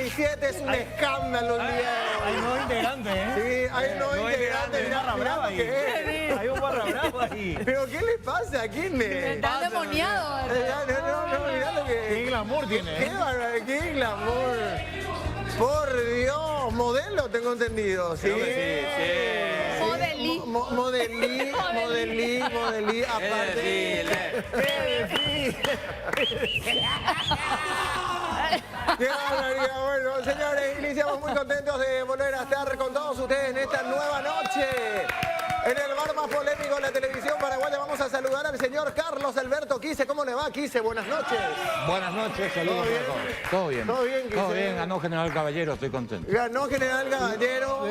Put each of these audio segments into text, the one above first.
37 es un escándalo el día de hoy. Hay nuevo integrante, ¿eh? Sí, hay nuevo integrante. Hay un barra brava ahí. Hay un barra brava ahí. ¿Pero qué le pasa? ¿A quién le...? Está endemoniado. No, mirá lo que... Qué glamour tiene, ¡Qué ¿eh? barbaridad! ¡Qué glamour! Por Dios, modelo tengo entendido, ¿sí? Modelí. Modelí, aparte. ¡Qué barbaridad! Bueno, señores, iniciamos muy contentos de volver a estar con todos ustedes en esta nueva noche. En el bar más polémico de la televisión paraguaya vamos a saludar al señor Carlos Alberto Quise. ¿Cómo le va, Quise? Buenas noches. Buenas noches, saludos ¿Todo a todos. Todo bien. ¿Todo bien, Quise? Todo bien, ganó General Caballero, estoy contento. Ganó General Caballero.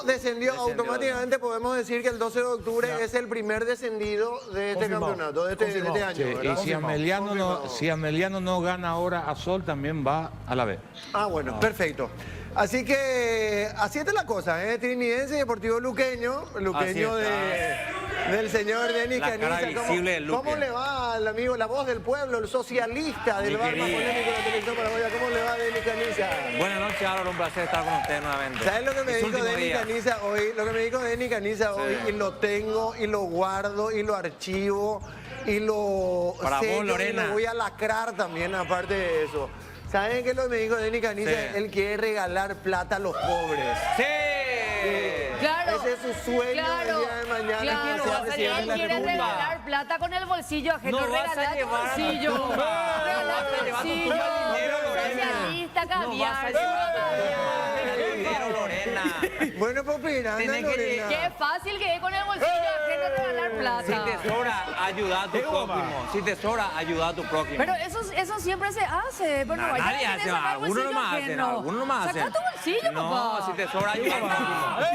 Descendió automáticamente. Podemos decir que el 12 de octubre es el primer descendido de este campeonato, de este año. Sí, ¿verdad? y si Ameliano no gana ahora a Sol, también va a la B. Ah, bueno, perfecto. Así que así está la cosa, ¿eh? Trinidense y Deportivo Luqueño del señor Denis La cara Caniza. visible del Luque. ¿Cómo le va al amigo, la voz del pueblo, el socialista del bar más polémico de la televisión paraguaya? ¿Cómo le va a Denis Caniza? Buenas noches, Álvaro, un placer estar con usted nuevamente. ¿Sabes lo que me Es dijo último Denis día. Caniza hoy? Lo que me dijo Denis Caniza hoy, y lo tengo, y lo guardo, y lo archivo, y lo Para vos, sello, Lorena. y lo voy a lacrar también, aparte de eso. ¿Saben qué es lo que me dijo Denis Caniza? Sí. Él quiere regalar plata a los pobres. ¡Sí! Claro. Ese es su sueño el día de mañana. Claro. ¿Quién lo va a hacer llevar Él en la quiere tumba? regalar plata con el bolsillo ajeno. No vas a Regalar tu llevar a tu bolsillo. tumba. Regalar No vas a tu llevar tu bolsillo. tumba dinero, Lorena. Socialista, No vas a caviar. llevar puro caviar. dinero, Lorena. Bueno, pues mira, Tenés anda, que Lorena. Qué fácil que es con el bolsillo ajeno regalar Si plata. te sobra, ayuda a tu prójimo. Si te sobra, ayuda a tu prójimo. Pero eso siempre se hace. Bueno, Nadie vaya, hace, tenés que sacar el algunos bolsillo nomás hacen, ajeno. algunos nomás hacen. Saca tu bolsillo, No, papá. si te sobra, ayuda a tu prójimo.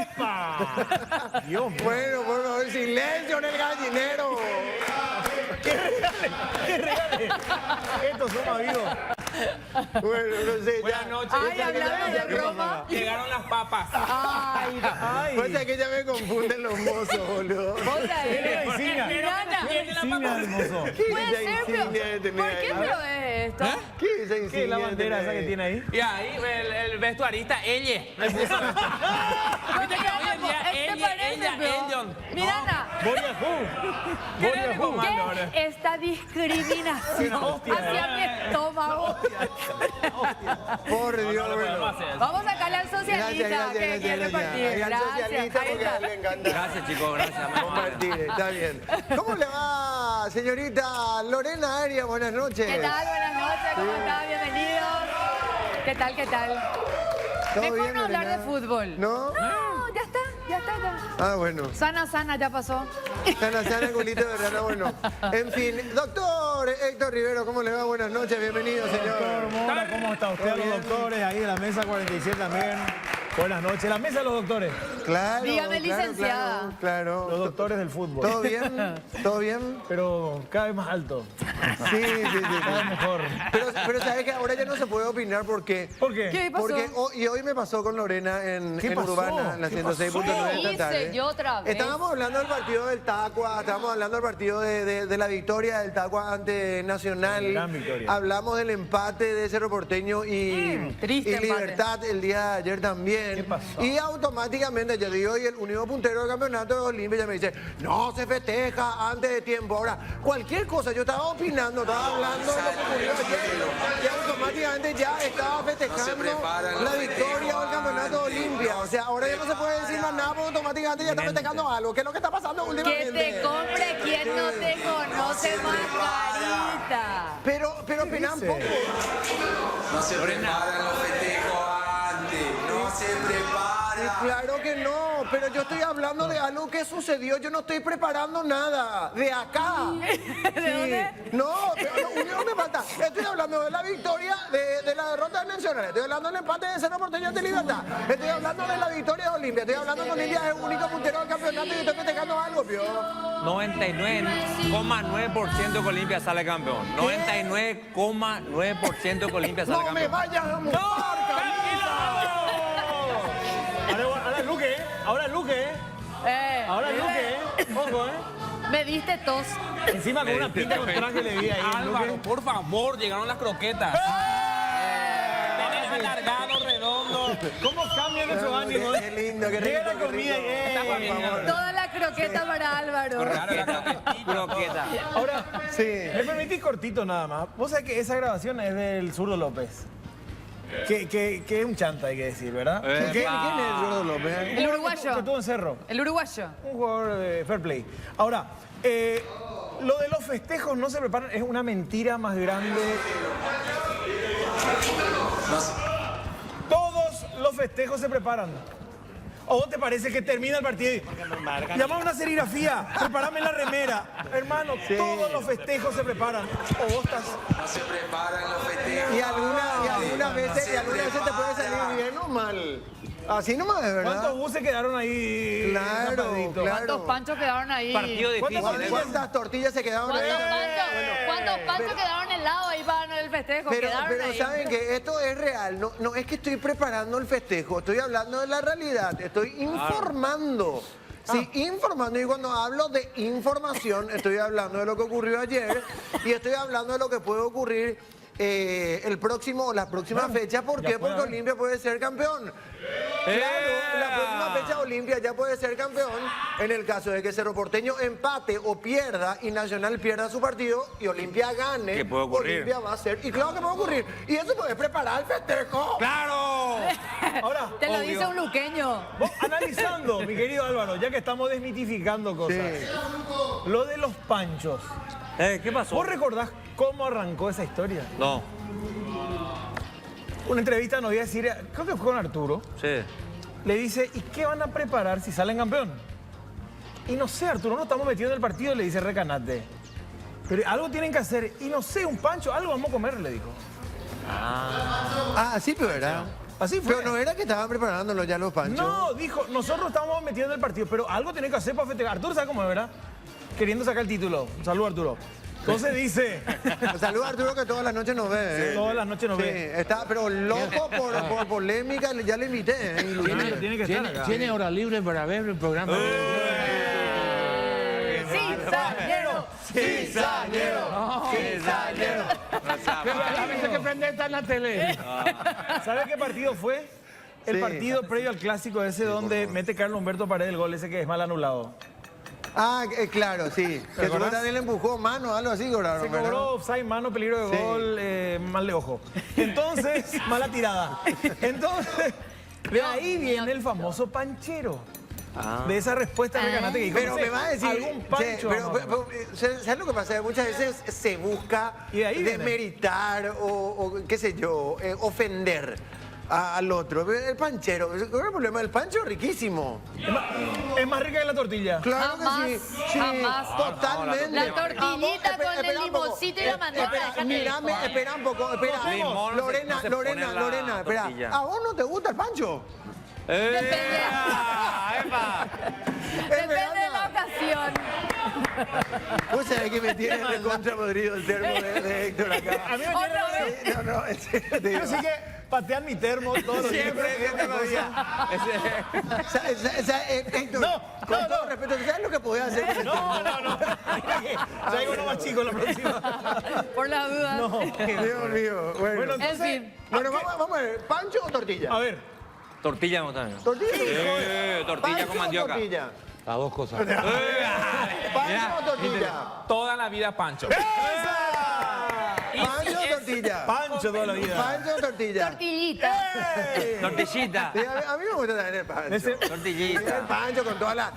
¡Epa! Dios mío. Bueno, por favor, silencio en el gallinero. Estos son amigos. Bueno, no sé, Buenas ya. noches. Ay, hablando de broma. Llegaron las papas. Ay, Ay. Pasa que ya me confunden los mozos, boludo. vos sabés. Insignia. Miranda, Insignia del mozo. ¿Qué puede es esa ser, pero insignia de tener ¿por qué ahí? pero es esto? ¿Qué es esa insignia? ¿Qué es la de bandera tener esa que ahí? tiene ahí? Y ahí el vestuarista, ella. Le puso. Viste que hoy en día ella. Miranda, Boria ¿Qué Who. ¿qué es esta discriminación Hostia. hacia mi estómago? Por Dios, bueno. Vamos a sacarle al socialista que quiere repartir. Ahí al Gracias, socialista ahí porque a está. él le encanta Gracias, chicos, gracias. compartir, está bien. ¿Cómo le va, señorita Lorena Arias? Buenas noches. ¿Qué tal? Buenas noches, ¿cómo están? Bienvenidos. ¿Qué tal, qué tal? ¿Todo Mejor bien, no hablar Lorena? de fútbol. ¿No? No, ya está. Ah, bueno. Sana, ya pasó. Sana, culito de rana, bueno. En fin, doctor Héctor Rivero, ¿cómo le va? Buenas noches, bienvenido, Doctor señor. Mora, ¿cómo está usted? A los doctores ahí de la mesa 47 también. Buenas noches. La mesa de los doctores. Claro, Dígame, licenciada. Claro. Los doctores del fútbol. ¿Todo bien? ¿Todo bien? Pero cada vez más alto. Sí. Cada vez mejor. Pero sabes que ahora ya no se puede opinar porque... ¿Por qué? ¿Qué pasó? Porque hoy me pasó con Lorena en ¿Qué pasó? Urbana, en la ¿Qué 106.9 de Hice esta tarde. yo otra vez. Estábamos hablando del partido del Tacua, estábamos hablando del partido de la victoria del Tacua ante Nacional. Gran victoria. Hablamos del empate de Cerro Porteño y triste empate. Libertad el día de ayer también. ¿Qué pasó? Y automáticamente yo digo, y el único puntero del campeonato de Olimpia ya me dice, no se festeja antes de tiempo. Ahora, cualquier cosa, yo estaba opinando, estaba hablando de lo que ocurrió ayer y automáticamente ya estaba festejando la victoria del campeonato de Olimpia. O sea, ahora ya no se puede decir más nada porque automáticamente ya está festejando algo. ¿Qué es lo que está pasando Que últimamente? te compre quien no te conoce, mascarita. Pero opinan poco. No se preparan los festejos antes, no se prepara. Claro que no, pero yo estoy hablando de algo que sucedió, yo no estoy preparando nada, de acá. ¿De dónde? No, pero lo único que me falta, estoy hablando de la victoria, de la derrota de Nacional, estoy hablando del empate de Cerro Porteño ante Libertad, estoy hablando de la victoria de Olimpia, estoy hablando de que Olimpia es el único puntero del campeonato y estoy festejando algo, pio. 99,9% que Olimpia sale campeón. 99,9% que Olimpia sale No me campeón. vayas a mostrar, Ahora el Luque, ¿eh? Ahora el Luque, ¿eh? Ahora el Luque, ¿eh? Ojo, ¿eh? Me diste tos. Encima con una pinta con traje le vi ahí. Álvaro, Luque. por favor, llegaron las croquetas. alargado, redondo. ¿Cómo cambia nuestro ánimo? Qué lindo, qué rico. Llega la qué comida rico. y Por favor. Toda la croqueta para Álvaro. Croqueta. Ahora, Sí. me permitís cortito nada más. Vos sabés que esa grabación es del Zurdo López. Que es un chanta, hay que decir, ¿verdad? ¿Quién es el Zurdo López? El uruguayo. Que estuvo en Cerro. El uruguayo. Un jugador de fair play. Ahora, lo de los festejos no se preparan, es una mentira más grande. Todos los festejos se preparan. ¿O vos te parece que termina el partido y llama a una serigrafía, preparame la remera? Hermano, todos los festejos se preparan. O vos estás... No se preparan los festejos. Y algunas veces te puede salir bien o mal. Así nomás, es verdad. ¿Cuántos buses quedaron ahí? Claro, tapaditos? claro. ¿Cuántos panchos quedaron ahí? Partido difícil. ¿Cuántas tortillas se quedaron ahí? ¿Cuántos panchos quedaron helados ahí para el festejo? Pero Quedaron ahí. saben que esto es real, no es que estoy preparando el festejo, estoy hablando de la realidad, estoy informando. Sí, informando, y cuando hablo de información, estoy hablando de lo que ocurrió ayer y estoy hablando de lo que puede ocurrir la próxima fecha. ¿Por qué? Porque Olimpia puede ser campeón. Claro, la próxima fecha Olimpia ya puede ser campeón en el caso de que Cerro Porteño empate o pierda y Nacional pierda su partido y Olimpia gane. ¿Qué puede ocurrir? Olimpia va a ser, y claro que puede ocurrir. Y eso puede preparar el festejo. ¡Claro! Ahora, Te lo dice un luqueño. vos analizando, mi querido Álvaro, ya que estamos desmitificando cosas. Lo de los panchos. ¿Qué pasó? ¿Vos recordás cómo arrancó esa historia? No. Una entrevista nos iba a decir, creo que fue con Arturo, Sí. le dice, ¿y qué van a preparar si salen campeón? Y no sé, Arturo, no estamos metidos en el partido, le dice Recanate. Pero algo tienen que hacer, y no sé, un pancho, algo vamos a comer, le dijo. Ah, sí, pero era. Así fue. Pero no era que estaban preparándolo ya los panchos. No, dijo, nosotros estamos metidos en el partido, pero algo tienen que hacer para festejar. Arturo sabe cómo es, ¿verdad? Queriendo sacar el título. Saludos, Arturo. Entonces dice... Saludos a Arturo que todas las noches nos ve. Todas las noches nos Sí, ve. está, pero loco por polémica, ya le invité. Inclusive. Tiene que estar acá. ¿Tiene hora libre para ver el programa? ¡Cizañero! ¡Cizañero! ¡Cizañero! A veces que prende está en la tele. ¿Sabe qué partido fue? El Sí. partido previo al clásico ese donde mete Carlos Humberto Paredes el gol ese que es mal anulado. Ah, claro, sí. Que acordás? tú también le empujó mano, algo así, cobraron. Se cobró offside, mano, peligro de Sí. gol, mal de ojo. Entonces, mala tirada. Entonces, de ahí viene el famoso panchero. De esa respuesta de Recanate que dijo, Pero no sé, me va a decir, algún pancho. vamos a- ¿sabes lo que pasa? Muchas veces se busca Y de ahí viene. demeritar o qué sé yo, ofender al otro. El panchero, ¿cuál es el problema del pancho? Riquísimo. Es más rica que la tortilla. Claro Jamás, que sí. Sí, jamás. totalmente. La tortillita Espera, con el espera un poco. limoncito y la mandioca, Espera, déjate mírame, de espera un poco, espera. Limón no se- Lorena, no se pone en la Lorena, espera. tortilla. ¿A vos no te gusta el pancho? ¡Epa! Depende de la ocasión. Vos sabés que me tiene recontra podrido el termo de Héctor acá. A mí me Otra tiene... vez. Sí, no, en serio te digo. Yo sí que patean mi termo todos los días. Héctor, No, con no, todo no. respeto, ¿sabes lo que podés hacer con el termo? No. Traigo uno más chico la próxima. Por la duda. No. Dios mío. Bueno, Bueno, En entonces... fin. bueno vamos a ver. ¿Pancho o tortilla? A ver, Tortilla vamos también. ¿Tortilla? Tortilla ¿Pancho con o mandioca. tortilla? Las dos cosas. ¿Pancho o tortilla? Toda la vida Pancho. ¿Pancho o tortilla? pancho toda la vida. ¿Pancho o tortilla? Tortillita. Tortillita. Sí, a mí me gusta también el pancho. Ese- El Tortillita. pancho con toda la...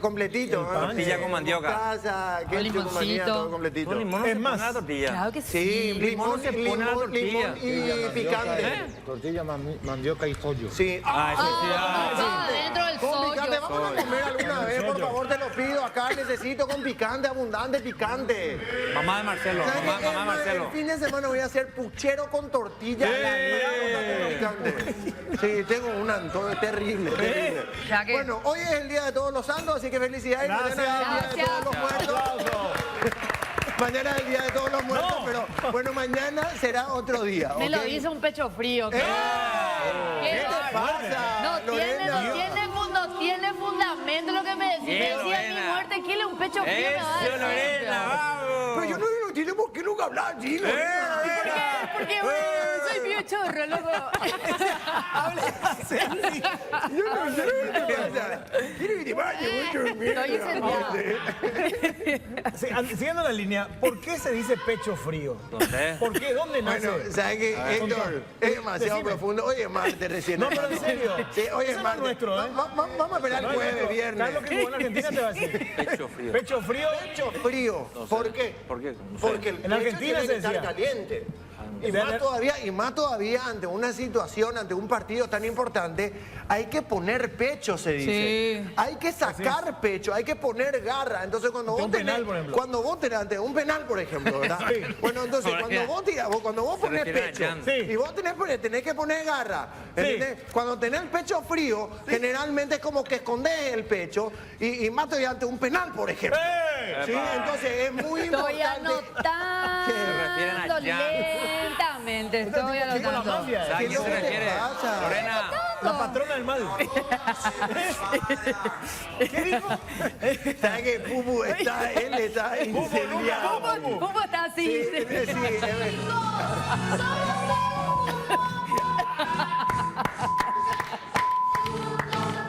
completito. ¿no? Tortilla con mandioca. Mostaza, ketchup, limoncito. manía, todo completito. No, limón no Es se más, pone a la tortilla. Claro que Sí, sí. limón, se pone a la tortilla. y picante. Tortilla, mandioca y pollo. Sí. Ah, eso sí. Va adentro del Con picante, sollo. vamos a comer alguna vez, por favor, te lo pido. Acá necesito con picante, abundante picante. Mamá de Marcelo. ¿Sabes Mamá qué? de Es más, Marcelo. el fin de semana voy a hacer puchero con tortilla. Picante. Sí, tengo un antojo terrible, terrible. Ya que- Bueno, hoy es el Día de Todos los Santos, así que felicidades. Gracias. Mañana es el Día de Todos los Muertos. Aplauso. Mañana es el Día de Todos los Muertos, pero bueno, mañana será otro día. Me lo ¿ok? dice un pecho frío. ¿Qué, ¿Qué te pasa, No tiene, Lorena? no tiene fundamento lo que me decís. Me Bien, decía mi Lorena. muerte, ¿qué le un pecho frío me va a Eso, decir? Lorena, vamos. Pero yo no entiendo por qué nunca hablas así, Lorena. Porque bueno, soy vio chorro, loco. Hable así. Estoy incendiada. Sí, siguiendo la línea, ¿por qué se dice pecho frío? No sé. ¿Por qué? ¿Dónde nace? Bueno, ¿sabes qué, Héctor? Es demasiado Decime. profundo. Hoy es martes recién. No, pero en serio. Sí, hoy Eso es no martes. nuestro, ¿eh? Vamos a esperar el No es jueves, nuestro. viernes. Carlos, que jugó en Argentina, te va a decir. Pecho frío. Pecho frío. Pecho frío. ¿Por qué? ¿Por qué? Porque el En pecho Argentina tiene se que estar decía. caliente. Y De- más todavía ante una situación, ante un partido tan importante, hay que poner pecho, se dice. Sí. Hay que sacar pecho, hay que poner garra. Entonces cuando Ante vos un tenés, penal, por ejemplo. cuando vos tenés ante un penal, por ejemplo, ¿verdad? Sí. Bueno, entonces Ahora cuando ya. vos tirás, cuando vos Se ponés refiere a pecho, Jan. Sí. y vos tenés que poner garra, Sí. ¿entendés? Cuando tenés el pecho frío, generalmente es como que escondés el pecho y más todavía ante un penal, por ejemplo. ¡Eh! Sí, entonces es muy Estoy importante. refieren a anotando Jan. lentamente. Estoy Con la anotando. mafia. ¿Sabes a ¿Qué quién es se lo que te refiere? pasa? Lorena. La patrona del mal. ¿Qué dijo? ¿Sabes que Pupu está, él está incendiado? ¿Cómo está así? Sí, es verdad.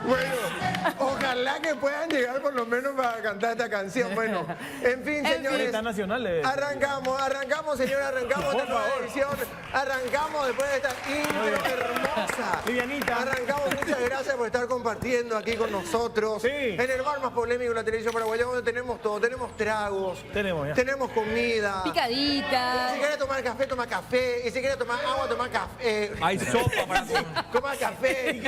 Bueno, ojalá que puedan llegar por lo menos para cantar esta canción. Bueno, en fin, señores. Está nacional. Arrancamos, señor, arrancamos Por esta nueva favor. edición. Arrancamos después de esta intro hermosa. Livianita. Arrancamos, muchas gracias por estar compartiendo aquí con nosotros. Sí. En el bar más polémico de la televisión paraguaya, donde tenemos todo. Tenemos tragos. Tenemos ya. Tenemos comida. Picadita. Si quieres tomar café, toma café. Y si quieres tomar agua, toma café. Hay sopa para comer. Toma café. Y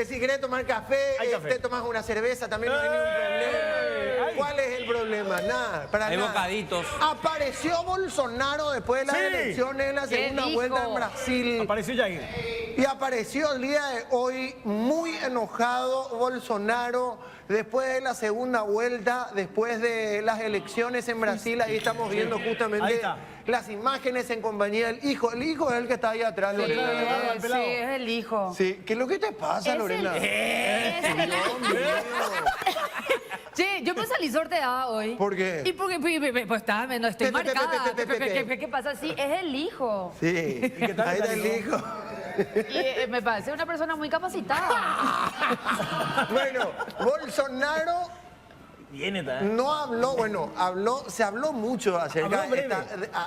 si quieres tomar café, Hay café. te tomas una cerveza, también no hay ningún problema. Ay. ¿Cuál es el problema? Nada, para Hay nada. bocaditos. Apareció Bolsonaro después de las Sí. elecciones en la ¿Qué segunda dijo? vuelta en Brasil. Apareció Jair. Y apareció el día de hoy muy enojado Bolsonaro después de la segunda vuelta, después de las elecciones en Brasil. Ahí estamos viendo Ahí justamente está. las imágenes en compañía del hijo. El hijo es el que está ahí atrás, Sí, Lorena. al pelado. es el hijo. Sí, ¿qué es lo que te pasa, Es Lorena? Che, yo me salí sorteada hoy. ¿Por qué? Y porque pues estaba viendo, estoy Pe, pe, pe, marcada. pe, pe, pe, pe. ¿Qué pasa? Sí, es el hijo. Sí, qué tal ahí está el el hijo. Y me parece una persona muy capacitada. Bueno, Bolsonaro Viene, ¿eh? no habló, bueno, se habló mucho acerca, Habló breve.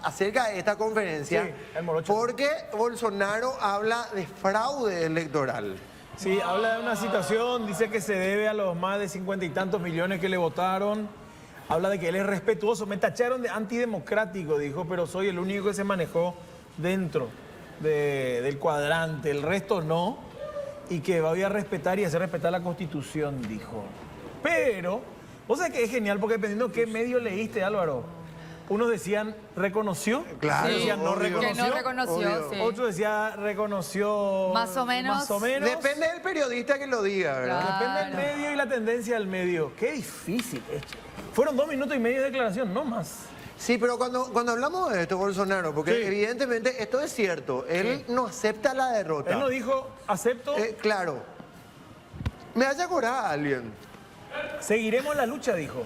acerca de esta conferencia, Sí, el morocho. porque Bolsonaro habla de fraude electoral. Sí, habla de una situación, dice que se debe a los más de 50 y tantos millones que le votaron. Habla de que él es respetuoso. Me tacharon de antidemocrático, dijo, pero soy el único que se manejó dentro del cuadrante. El resto no. Y que voy a respetar y hacer respetar la Constitución, dijo. Pero, vos sabés que es genial porque dependiendo qué medio leíste, Álvaro. Unos decían reconoció, Claro, otros decían no obvio. reconoció. Que no reconoció, Obvio. sí. Otros decía reconoció Más o menos. Más o menos. Depende del periodista que lo diga, ¿verdad? Claro. Depende del medio y la tendencia del medio. Qué difícil esto. Fueron 2 minutos y medio de declaración, no más. Sí, pero cuando hablamos de esto, Bolsonaro, porque Sí. evidentemente esto es cierto, él no acepta la derrota. Él no dijo, acepto, Claro. Me hace acordar a alguien. seguiremos la lucha, dijo.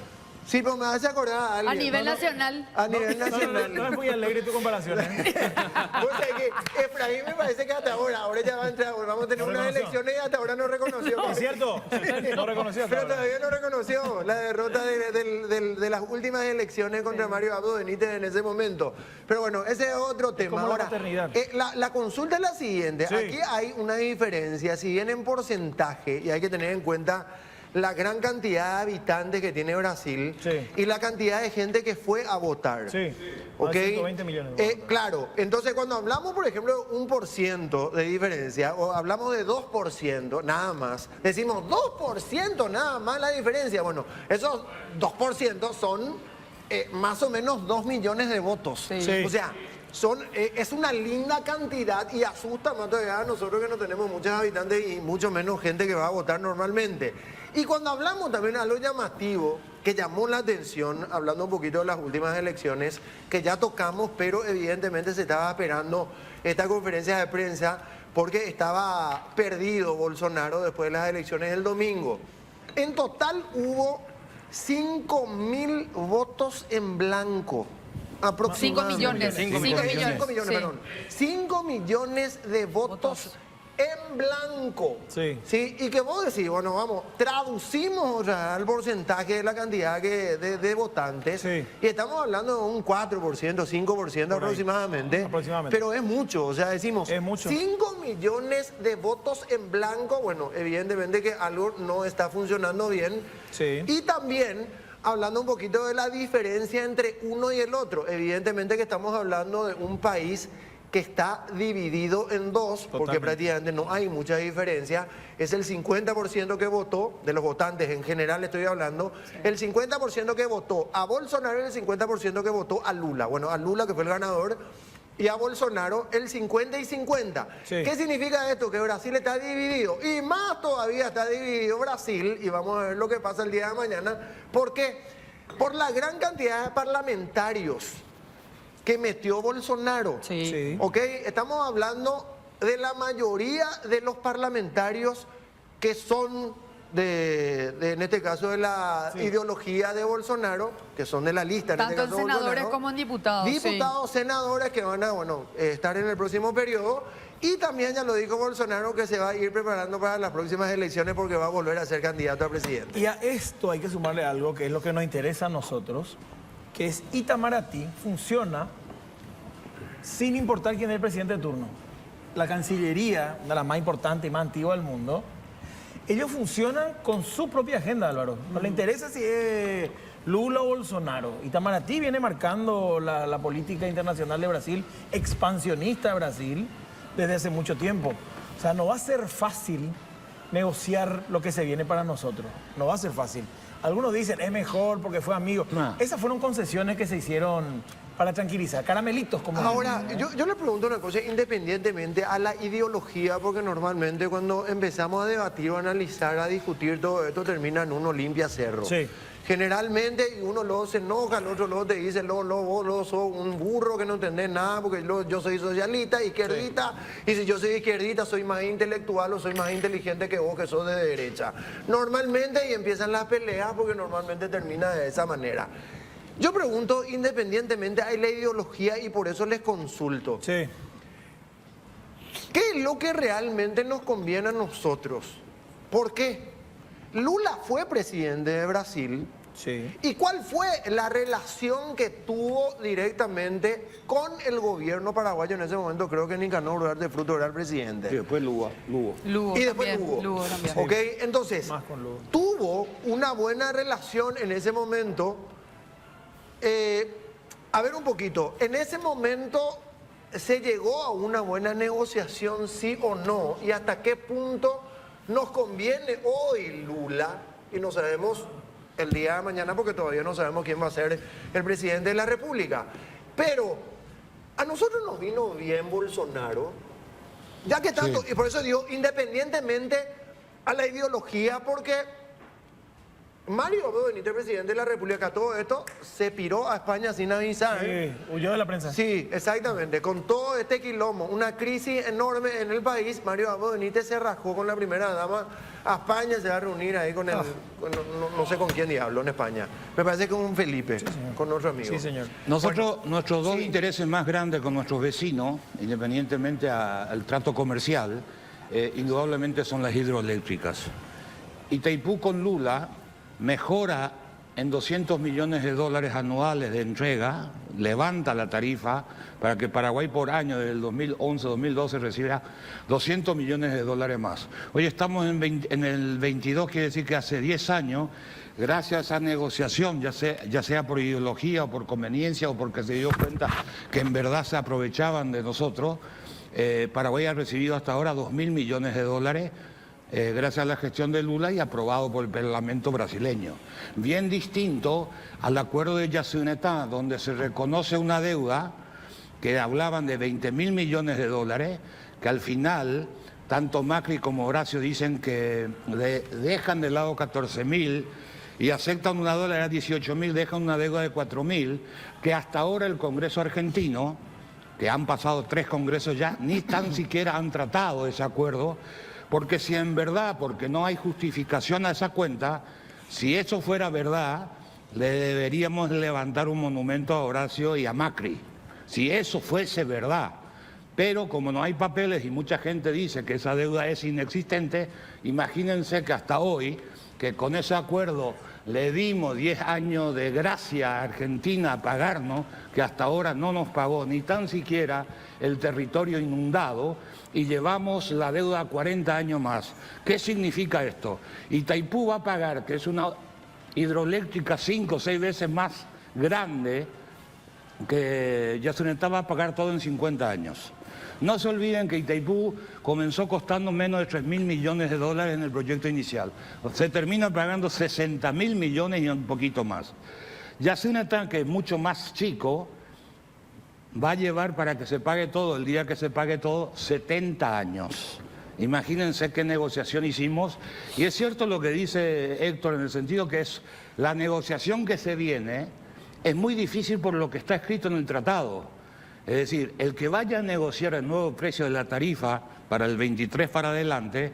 Sí, pero me hace acordar a alguien. A nivel nacional. A nivel nacional. No es muy alegre tu comparación, ¿eh? Vos sabés que Efraín me parece que hasta ahora ya va a entrar, vamos a tener No unas reconoció. elecciones y hasta ahora no reconoció. ¿Es cierto? No reconoció hasta Pero ahora. todavía no reconoció la derrota de las últimas elecciones contra Mario Abdo Benítez en ese momento. Pero bueno, ese es otro tema. como la Ahora, paternidad. la consulta es la siguiente. Sí. Aquí hay una diferencia, si bien en porcentaje, y hay que tener en cuenta la gran cantidad de habitantes que tiene Brasil Sí. y la cantidad de gente que fue a votar. Sí. ¿Ok? Más de 120 millones. Claro, entonces cuando hablamos, por ejemplo, 1% de diferencia, o hablamos de 2%, nada más, decimos 2% nada más la diferencia. Bueno, esos 2% son más o menos 2 millones de votos. Sí. O sea, es una linda cantidad y asusta más todavía a nosotros que no tenemos muchos habitantes y mucho menos gente que va a votar normalmente. Y cuando hablamos también a lo llamativo, que llamó la atención, hablando un poquito de las últimas elecciones, que ya tocamos, pero evidentemente se estaba esperando esta conferencia de prensa porque estaba perdido Bolsonaro después de las elecciones del domingo. En total hubo 5.000 votos en blanco. Aproximadamente. 5 millones. 5 5 millones. millones. 5 millones, Sí. perdón. 5 millones de votos en blanco. Sí. Sí. Y que vos decís, bueno, vamos, traducimos o sea, el porcentaje de la cantidad de votantes. Sí. Y estamos hablando de un 4%, 5% aproximadamente. Aproximadamente. Pero es mucho, o sea, decimos, Es mucho. 5 millones de votos en blanco. Bueno, evidentemente que algo no está funcionando bien. Sí. Y también, hablando un poquito de la diferencia entre uno y el otro, evidentemente que estamos hablando de un país que está dividido en dos, porque Totalmente. prácticamente no hay mucha diferencia. Es el 50% que votó, de los votantes en general estoy hablando, el 50% que votó a Bolsonaro y el 50% que votó a Lula. Bueno, a Lula, que fue el ganador, y a Bolsonaro el 50 y 50. Sí. ¿Qué significa esto? Que Brasil está dividido, y más todavía está dividido Brasil, y vamos a ver lo que pasa el día de mañana. ¿Por qué? Por la gran cantidad de parlamentarios que metió Bolsonaro. Sí. Sí. ¿Ok? Estamos hablando de la mayoría de los parlamentarios que son en este caso, de la ideología de Bolsonaro, que son de la lista. En Tanto este en caso, senadores Bolsonaro. como en diputados. sí. Diputados, senadores que van a, estar en el próximo periodo. Y también ya lo dijo Bolsonaro que se va a ir preparando para las próximas elecciones porque va a volver a ser candidato a presidente. Y a esto hay que sumarle algo que es lo que nos interesa a nosotros, que es Itamaraty funciona sin importar quién es el presidente de turno. La Cancillería, de la más importante y más antigua del mundo, ellos funcionan con su propia agenda, Álvaro. No le interesa si es Lula o Bolsonaro. Itamaraty viene marcando la política internacional de Brasil, expansionista de Brasil, desde hace mucho tiempo. O sea, no va a ser fácil negociar lo que se viene para nosotros. No va a ser fácil. Algunos dicen, es mejor porque fue amigo. No. Esas fueron concesiones que se hicieron para tranquilizar. Caramelitos, como Ahora, dicen. yo le pregunto una cosa, independientemente a la ideología, porque normalmente cuando empezamos a debatir o a analizar, a discutir todo esto, termina en uno limpia cerro. Sí. Generalmente uno luego se enoja, el otro luego te dice, vos luego sos un burro que no entendés nada, porque yo soy socialista, izquierdita, y si yo soy izquierdita soy más intelectual o soy más inteligente que vos que sos de derecha. Normalmente, y empiezan las peleas porque normalmente termina de esa manera. Yo pregunto, independientemente, hay la ideología y por eso les consulto. Sí. ¿Qué es lo que realmente nos conviene a nosotros? ¿Por qué? Lula fue presidente de Brasil. Sí. ¿Y cuál fue la relación que tuvo directamente con el gobierno paraguayo en ese momento? Creo que Nicanor Ugarte Fruto era el presidente. Y después Lugo. Lugo Y después también. Lugo. Lugo también. Ok, entonces, Más con Lugo. tuvo una buena relación en ese momento. A ver un poquito, en ese momento se llegó a una buena negociación, sí o no, y hasta qué punto nos conviene hoy Lula, y no sabemos el día de mañana porque todavía no sabemos quién va a ser el presidente de la República. Pero a nosotros nos vino bien Bolsonaro, ya que tanto, Sí. y por eso digo, independientemente a la ideología, porque Mario Abdo Benítez, presidente de la República, todo esto se piró a España sin avisar. Sí, huyó de la prensa. Sí, exactamente. Con todo este quilombo, una crisis enorme en el país, Mario Abdo Benítez se rajó con la primera dama a España, se va a reunir ahí con el, no sé con quién diablo en España. Me parece que con un Felipe, con otro amigo. Sí, señor. Nosotros, nuestros dos sí. intereses más grandes con nuestros vecinos, independientemente al trato comercial, indudablemente son las hidroeléctricas. Itaipú con Lula mejora en $200 millones anuales de entrega, levanta la tarifa para que Paraguay por año, desde el 2011-2012, reciba $200 millones más. Hoy estamos en el 22, quiere decir que hace 10 años, gracias a esa negociación, ya sea por ideología o por conveniencia o porque se dio cuenta que en verdad se aprovechaban de nosotros, Paraguay ha recibido hasta ahora $2.000 millones, gracias a la gestión de Lula y aprobado por el Parlamento brasileño. Bien distinto al acuerdo de Yacyretá, donde se reconoce una deuda que hablaban de $20.000 millones, que al final tanto Macri como Horacio dicen que dejan de lado 14.000 y aceptan una deuda de 18.000, dejan una deuda de 4.000, que hasta ahora el Congreso argentino, que han pasado 3 congresos ya, ni tan siquiera han tratado ese acuerdo. Porque si en verdad, porque no hay justificación a esa cuenta, si eso fuera verdad, le deberíamos levantar un monumento a Horacio y a Macri, si eso fuese verdad. Pero como no hay papeles y mucha gente dice que esa deuda es inexistente, imagínense que hasta hoy, que con ese acuerdo le dimos 10 años de gracia a Argentina a pagarnos, que hasta ahora no nos pagó ni tan siquiera el territorio inundado, y llevamos la deuda a 40 años más. ¿Qué significa esto? Itaipú va a pagar, que es una hidroeléctrica 5 o 6 veces más grande, que Yacyretá va a pagar todo en 50 años. No se olviden que Itaipú comenzó costando menos de 3.000 millones de dólares en el proyecto inicial. Se termina pagando 60.000 millones y un poquito más. Yacyretá, que es mucho más chico, va a llevar para que se pague todo, el día que se pague todo, 70 años. Imagínense qué negociación hicimos. Y es cierto lo que dice Héctor en el sentido que es la negociación que se viene es muy difícil por lo que está escrito en el tratado. Es decir, el que vaya a negociar el nuevo precio de la tarifa para el 23 para adelante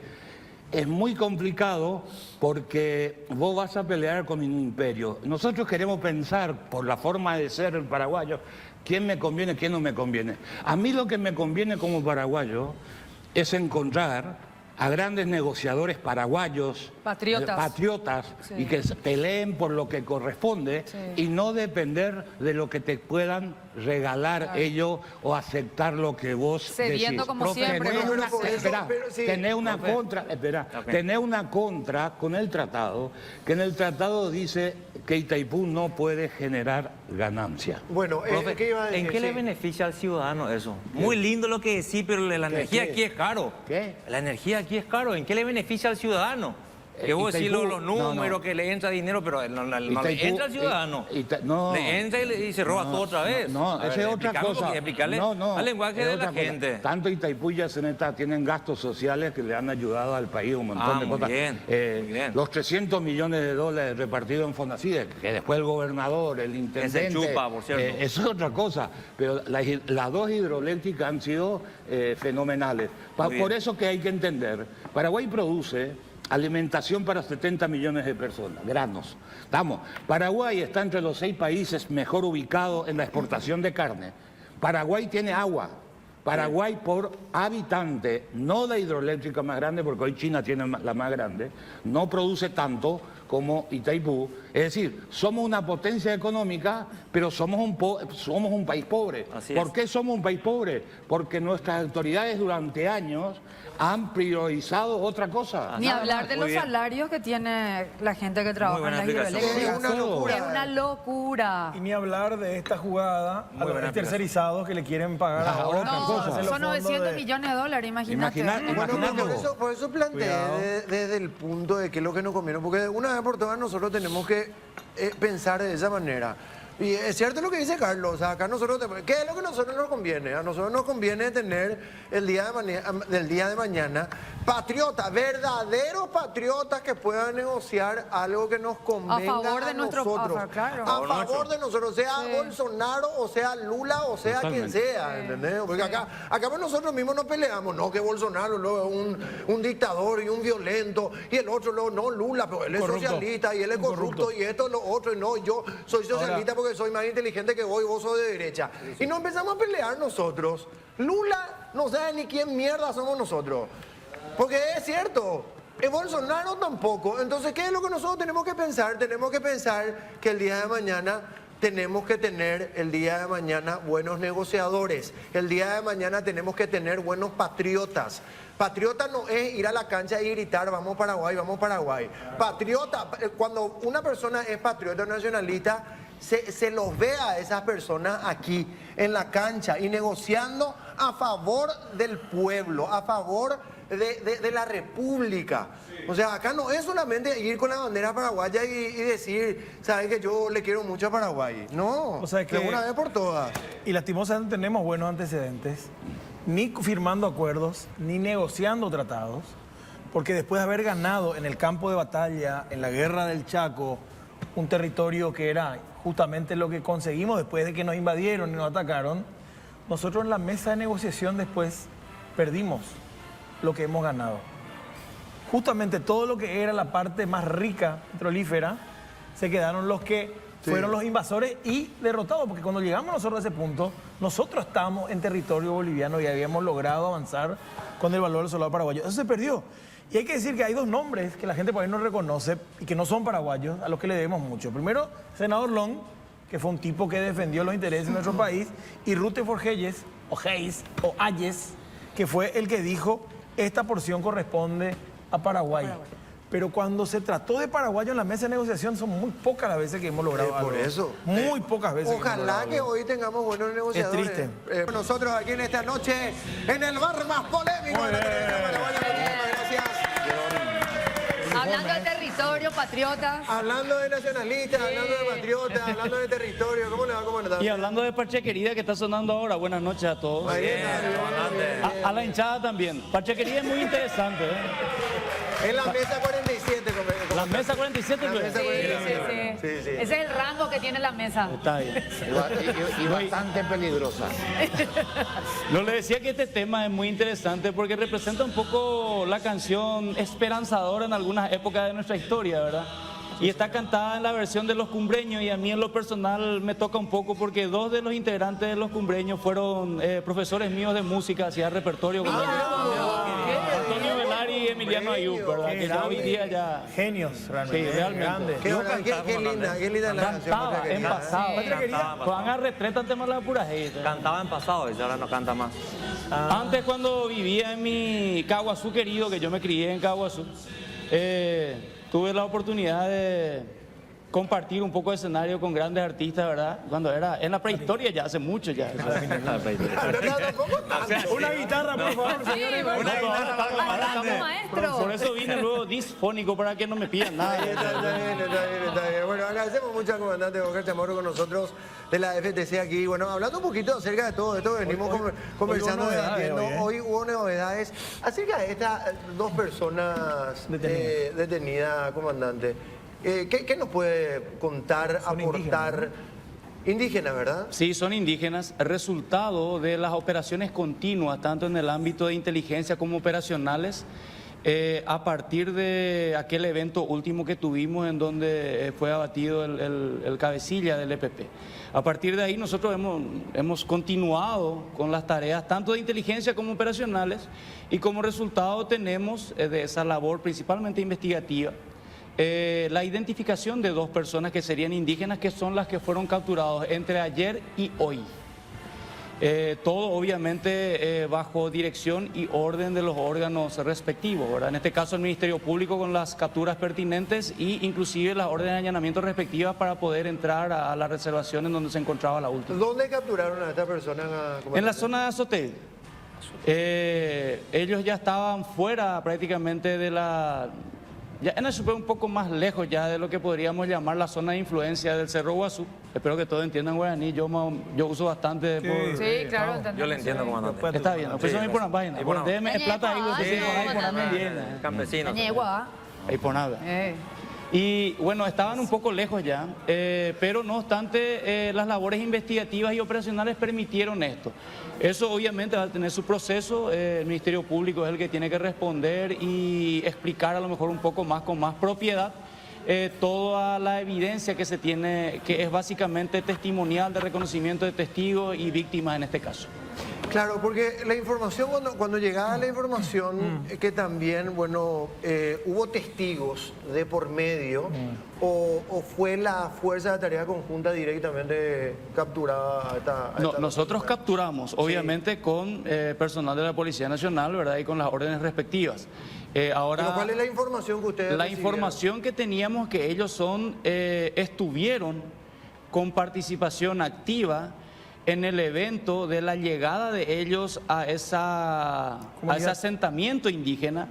es muy complicado porque vos vas a pelear con un imperio. Nosotros queremos pensar, por la forma de ser el paraguayo, quién me conviene, quién no me conviene. A mí lo que me conviene como paraguayo es encontrar a grandes negociadores paraguayos, patriotas Sí. y que peleen por lo que corresponde y no depender de lo que te puedan regalar ellos o aceptar lo que vos Cediendo decís. como siempre, Tenés como una, una- espera, pero sí. tenés una contra, espera, tenés una contra con el tratado, que en el tratado dice que Itaipú no puede generar ganancia. Bueno, Profe, ¿qué iba a decir? ¿en qué le Sí. beneficia al ciudadano eso? Muy lindo lo que decís, pero la energía qué? aquí es caro. ¿Qué? La energía aquí es caro. ¿En qué le beneficia al ciudadano? Que vos decís Itaipú, los números, no. que le entra dinero, pero no le Itaipú, entra al ciudadano. no. Le entra y se roba todo otra vez. No, A ver, esa es otra explícame cosa. explicarle No, al lenguaje es de otra la cosa. gente. Tanto Itaipú y Yacyretá tienen gastos sociales que le han ayudado al país un montón de muy cosas. bien, muy bien. Los 300 millones de dólares repartidos en Fonacide, que después el gobernador, el intendente... chupa, por cierto. Eso es otra cosa. Pero las dos hidroeléctricas han sido fenomenales. Muy bien. Por eso que hay que entender, Paraguay produce alimentación para 70 millones de personas, granos. Estamos. Paraguay está entre los 6 países mejor ubicados en la exportación de carne. Paraguay tiene agua. Paraguay por habitante, no la hidroeléctrica más grande, porque hoy China tiene la más grande, no produce tanto como Itaipú. Es decir, somos una potencia económica, pero somos un país pobre. Así ¿Por es. qué somos un país pobre? Porque nuestras autoridades durante años han priorizado otra cosa. Ni Nada hablar más. de Muy los bien. salarios que tiene la gente que trabaja en buena las explicación. hidroeléctricas. Es una locura. Es una locura. Y ni hablar de esta jugada a los buena tercerizados que le quieren pagar Ah, ahora. otra No, cosa. Hacer los son fondos 900 de- millones de dólares, imagínate. Imagina- Bueno, Imagínate vos. por eso planteé Cuidado. desde el punto de qué es lo que nos conviene, porque una vez por todas nosotros tenemos que pensar de esa manera. Y es cierto lo que dice Carlos, o sea, acá nosotros, ¿qué es lo que a nosotros nos conviene? A nosotros nos conviene tener del día de mañana patriotas, verdaderos patriotas que puedan negociar algo que nos convenga A favor de nuestro- nosotros. claro. A favor de nosotros, sea Bolsonaro, o sea Lula, o sea quien sea, ¿entendés? Porque acá nosotros mismos nos peleamos, no, que Bolsonaro luego es un dictador y un violento, y el otro luego, no, Lula, pero él es Corrupto. socialista, y él es Un corrupto, corrupto. y esto es lo otro, y no, yo soy socialista porque soy más inteligente que vos y vos sos de derecha. Y nos empezamos a pelear nosotros. Lula no sabe ni quién mierda somos nosotros. Porque es cierto, Bolsonaro tampoco. Entonces, ¿qué es lo que nosotros tenemos que pensar? Tenemos que pensar que el día de mañana tenemos que tener buenos negociadores. El día de mañana tenemos que tener buenos patriotas. Patriota no es ir a la cancha y gritar, vamos Paraguay, vamos Paraguay. Patriota, cuando una persona es patriota nacionalista, se los ve a esas personas aquí en la cancha y negociando a favor del pueblo, a favor de la república. O sea, acá no es solamente ir con la bandera paraguaya y decir, ¿sabes que yo le quiero mucho a Paraguay? No, O sea que- de una vez por todas. Y lastimosamente tenemos buenos antecedentes, ni firmando acuerdos, ni negociando tratados, porque después de haber ganado en el campo de batalla, en la guerra del Chaco, un territorio que era justamente lo que conseguimos después de que nos invadieron y nos atacaron, nosotros en la mesa de negociación después perdimos lo que hemos ganado. Justamente todo lo que era la parte más rica petrolífera, se quedaron los que fueron los invasores y derrotados, porque cuando llegamos nosotros a ese punto, nosotros estábamos en territorio boliviano y habíamos logrado avanzar con el valor del soldado paraguayo. Eso se perdió. Y hay que decir que hay dos nombres que la gente por ahí no reconoce y que no son paraguayos, a los que le debemos mucho. Primero, senador Long, que fue un tipo que defendió los intereses de nuestro país, y Rutherford Hayes, o Hayes, o Hayes, que fue el que dijo, esta porción corresponde a Paraguay. Pero cuando se trató de paraguayo en la mesa de negociación, son muy pocas las veces que hemos logrado algo. Por eso. Muy pocas veces. Ojalá que hoy tengamos buenos negociadores. Es triste. Nosotros aquí en esta noche, en el bar más polémico de la televisión paraguaya. Muchísimas gracias. Hablando de territorio, patriotas. Hablando de nacionalistas, hablando de patriotas, hablando de territorio. ¿Cómo le va? ¿Cómo le va? Y hablando de Parche Querida que está sonando ahora, buenas noches a todos. Ahí está. A la hinchada también. Parche Querida es muy interesante. En la mesa 47. La mesa 47, La pues. mesa Sí, 47. sí, sí. Sí, sí. Ese es el rango que tiene la mesa. Está bien. Y bastante peligrosa. No, le decía que este tema es muy interesante porque representa un poco la canción esperanzadora en algunas épocas de nuestra historia, ¿verdad? Y está cantada en la versión de Los Cumbreños, y a mí en lo personal me toca un poco porque dos de los integrantes de Los Cumbreños fueron profesores míos de música, hacía repertorio con Antonio Velar y Emiliano Ayub, ¿verdad? Que ya hoy día ya... Genios, realmente. Sí, realmente. Grandes. Qué linda la canción. Cantaba Patria en Querida. pasado. Juan a retreta ante la pura gente. Cantaba en pasado y ahora no canta más. Antes, cuando vivía en mi Caguazú querido, que yo me crié en Caguazú, tuve la oportunidad de compartir un poco de escenario con grandes artistas, ¿verdad? Cuando era en la prehistoria, ya hace mucho ya. Una guitarra, por favor, Sí, señores. como maestro. Por eso vine luego disfónico, para que no me pidan nada. Está bien. Bueno, agradecemos mucho al comandante Oscar Chamorro con nosotros de la FTC aquí. Bueno, hablando un poquito acerca de todo esto, venimos conversando, hubo novedades debatiendo. hoy, Hoy hubo novedades acerca de estas dos personas detenidas, comandante. ¿Qué nos puede contar, Son aportar? Indígenas, ¿verdad? Sí, son indígenas, resultado de las operaciones continuas, tanto en el ámbito de inteligencia como operacionales, a partir de aquel evento último que tuvimos en donde fue abatido el cabecilla del EPP. A partir de ahí nosotros hemos continuado con las tareas tanto de inteligencia como operacionales, y como resultado tenemos de esa labor principalmente investigativa la identificación de dos personas que serían indígenas, que son las que fueron capturados entre ayer y hoy. Todo obviamente bajo dirección y orden de los órganos respectivos, ¿verdad? En este caso el Ministerio Público con las capturas pertinentes y inclusive las órdenes de allanamiento respectivas para poder entrar a la reservación en donde se encontraba la última. ¿Dónde capturaron a esta persona, comandante? En la zona de Azotel. Ellos ya estaban fuera prácticamente de la... Ya en eso fue un poco más lejos ya de lo que podríamos llamar la zona de influencia del Cerro Guazú. Espero que todos entiendan guaraní, yo uso bastante por... Sí, claro. entendemos. Yo le entiendo, comandante. Está bien, pues eso es por la página. Déjeme plata ahí, Sí, ponerme bien. Campesino. Ñegua. Ahí por nada. Y bueno, estaban un poco lejos ya, pero no obstante las labores investigativas y operacionales permitieron esto. Eso obviamente va a tener su proceso, el Ministerio Público es el que tiene que responder y explicar a lo mejor un poco más, con más propiedad, toda la evidencia que se tiene, que es básicamente testimonial de reconocimiento de testigos y víctimas en este caso. Claro, porque la información, cuando llegaba la información, que también, bueno, hubo testigos de por medio, o fue la Fuerza de Tarea Conjunta directamente capturada a esta No, nosotros persona? capturamos, obviamente con personal de la Policía Nacional, ¿verdad? Y con las órdenes respectivas. Ahora, Pero ¿cuál es la información que ustedes la recibieron? información que teníamos que ellos estuvieron con participación activa en el evento de la llegada de ellos a ese asentamiento indígena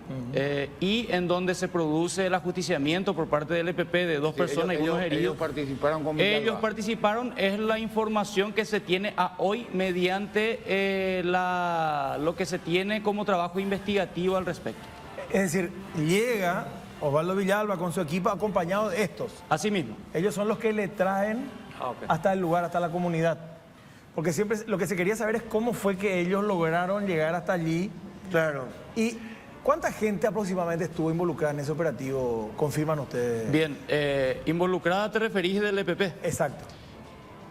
y en donde se produce el ajusticiamiento por parte del EPP de dos personas y unos heridos. Ellos participaron con Ellos Villalba. participaron, es la información que se tiene a hoy mediante lo que se tiene como trabajo investigativo al respecto. Es decir, llega Osvaldo Villalba con su equipo acompañado de estos. Así mismo. Ellos son los que le traen hasta el lugar, hasta la comunidad. Porque siempre lo que se quería saber es cómo fue que ellos lograron llegar hasta allí. Claro. Y ¿Cuánta gente aproximadamente estuvo involucrada en ese operativo? ¿Confirman ustedes? Bien, involucrada te referís del EPP. Exacto.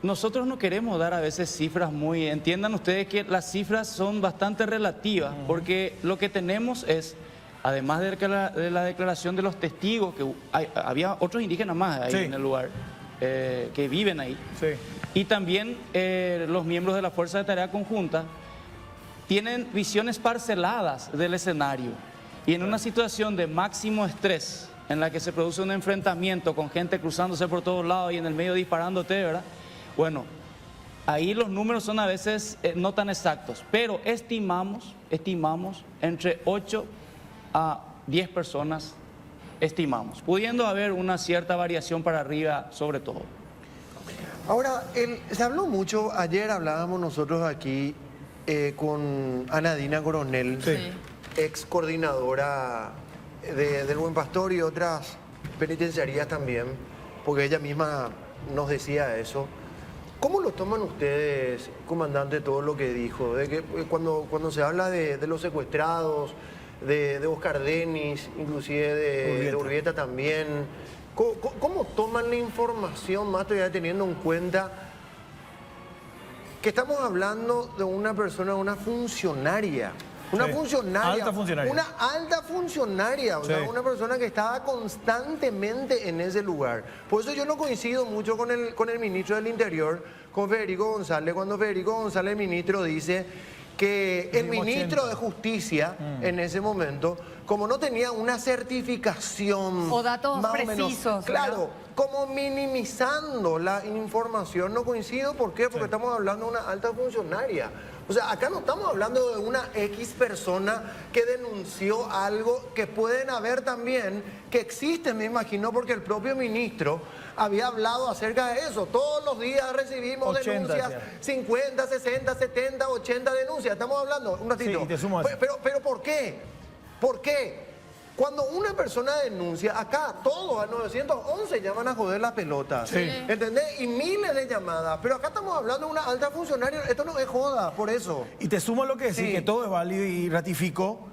Nosotros no queremos dar a veces cifras muy... Entiendan ustedes que las cifras son bastante relativas, porque lo que tenemos es, además de la declaración de los testigos, que había otros indígenas más ahí en el lugar, que viven ahí, y también los miembros de la Fuerza de Tarea Conjunta tienen visiones parceladas del escenario. Y en una situación de máximo estrés, en la que se produce un enfrentamiento con gente cruzándose por todos lados y en el medio disparándote, ¿verdad? Bueno, ahí los números son a veces no tan exactos, pero estimamos entre 8 a 10 personas, estimamos, pudiendo haber una cierta variación para arriba sobre todo. Ahora, se habló mucho, ayer hablábamos nosotros aquí con Ana Dina Coronel, ex coordinadora del Buen Pastor y otras penitenciarías también, porque ella misma nos decía eso. ¿Cómo lo toman ustedes, comandante, todo lo que dijo? De que cuando se habla de los secuestrados, de Oscar Denis, inclusive de Urbieta también, ¿cómo toman la información, más todavía teniendo en cuenta que estamos hablando de una persona, una funcionaria? Una funcionaria, alta funcionaria. una alta funcionaria, o sea, una persona que estaba constantemente en ese lugar. Por eso yo no coincido mucho con el ministro del Interior, con Federico González, cuando Federico González, el ministro, dice que el ministro de Justicia en ese momento, como no tenía una certificación o datos más precisos, o menos, claro, como minimizando la información, no coincido. ¿Por qué? Porque estamos hablando de una alta funcionaria. O sea, acá no estamos hablando de una X persona que denunció algo, que pueden haber también, que existe, me imagino, porque el propio ministro había hablado acerca de eso. Todos los días recibimos 80, denuncias, 50, 60, 70, 80 denuncias. Estamos hablando, un ratito. Sí, te sumo a eso. Pero ¿por qué? ¿Por qué? Cuando una persona denuncia, acá todos al 911 llaman a joder la pelota. ¿Entendés? Y miles de llamadas. Pero acá estamos hablando de una alta funcionaria. Esto no es joda, por eso. Y te sumo a lo que decís, que todo es válido, y ratifico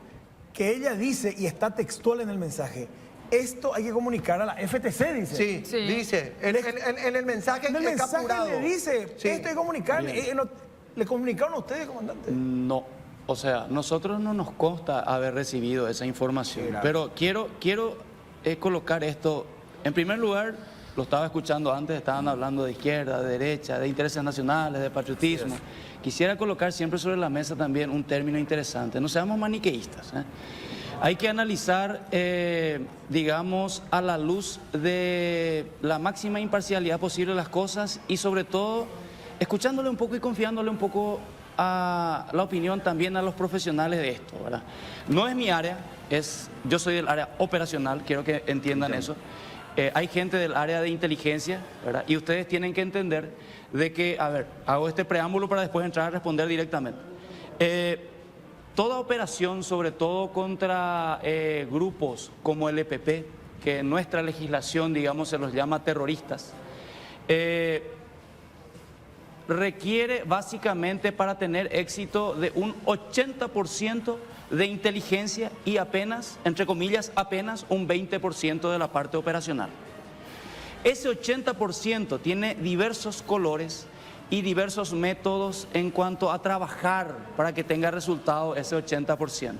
que ella dice, y está textual en el mensaje, esto hay que comunicar a la FTC, dice. Sí, dice. En el mensaje En el mensaje capturado. le dice, esto hay que comunicar. ¿Le comunicaron a ustedes, comandante? No. O sea, nosotros no nos consta haber recibido esa información, pero quiero colocar esto. En primer lugar, lo estaba escuchando antes, estaban hablando de izquierda, de derecha, de intereses nacionales, de patriotismo. Quisiera colocar siempre sobre la mesa también un término interesante. No seamos maniqueístas. Hay que analizar, digamos, a la luz de la máxima imparcialidad posible las cosas y sobre todo escuchándole un poco y confiándole un poco a la opinión también a los profesionales de esto, ¿verdad? No es mi área, yo soy del área operacional, quiero que entiendan eso. Hay gente del área de inteligencia, ¿verdad? Y ustedes tienen que entender de que, a ver, hago este preámbulo para después entrar a responder directamente. Toda operación, sobre todo contra grupos como el EPP, que en nuestra legislación, digamos, se los llama terroristas, requiere básicamente para tener éxito de un 80% de inteligencia y apenas, entre comillas, apenas un 20% de la parte operacional. Ese 80% tiene diversos colores y diversos métodos en cuanto a trabajar para que tenga resultado ese 80%.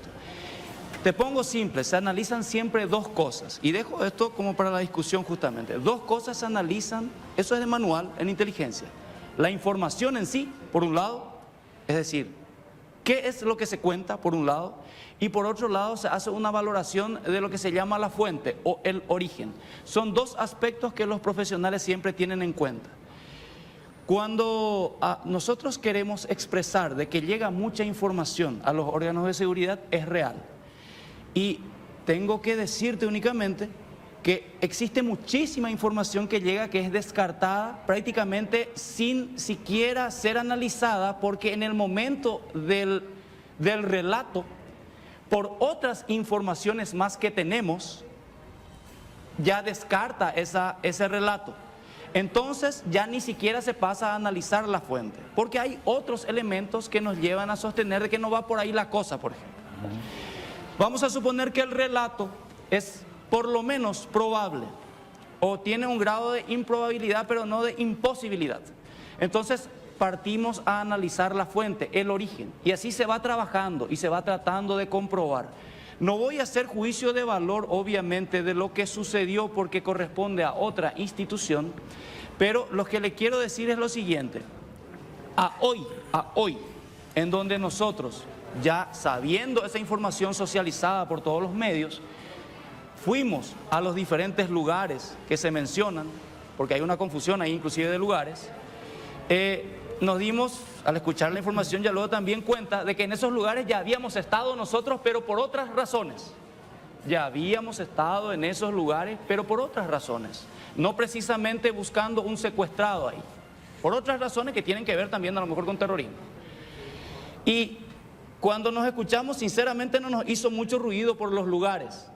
Te pongo simple, se analizan siempre dos cosas, y dejo esto como para la discusión justamente. Dos cosas se analizan, eso es de manual en inteligencia. La información en sí, por un lado, es decir, qué es lo que se cuenta, por un lado, y por otro lado se hace una valoración de lo que se llama la fuente o el origen. Son dos aspectos que los profesionales siempre tienen en cuenta. Cuando nosotros queremos expresar de que llega mucha información a los órganos de seguridad, es real. Y tengo que decirte únicamente que existe muchísima información que llega que es descartada prácticamente sin siquiera ser analizada, porque en el momento del relato, por otras informaciones más que tenemos, ya descarta ese relato. Entonces ya ni siquiera se pasa a analizar la fuente, porque hay otros elementos que nos llevan a sostener de que no va por ahí la cosa, por ejemplo. Vamos a suponer que el relato es por lo menos probable o tiene un grado de improbabilidad, pero no de imposibilidad. Entonces partimos a analizar la fuente, el origen, y así se va trabajando y se va tratando de comprobar. No voy a hacer juicio de valor, obviamente, de lo que sucedió porque corresponde a otra institución, pero lo que le quiero decir es lo siguiente. A hoy, en donde nosotros, ya sabiendo esa información socializada por todos los medios, fuimos a los diferentes lugares que se mencionan, porque hay una confusión ahí inclusive de lugares, nos dimos, al escuchar la información, ya luego también cuenta de que en esos lugares ya habíamos estado nosotros, pero por otras razones. Ya habíamos estado en esos lugares, pero por otras razones. No precisamente buscando un secuestrado ahí. Por otras razones que tienen que ver también a lo mejor con terrorismo. Y cuando nos escuchamos, sinceramente no nos hizo mucho ruido por los lugares.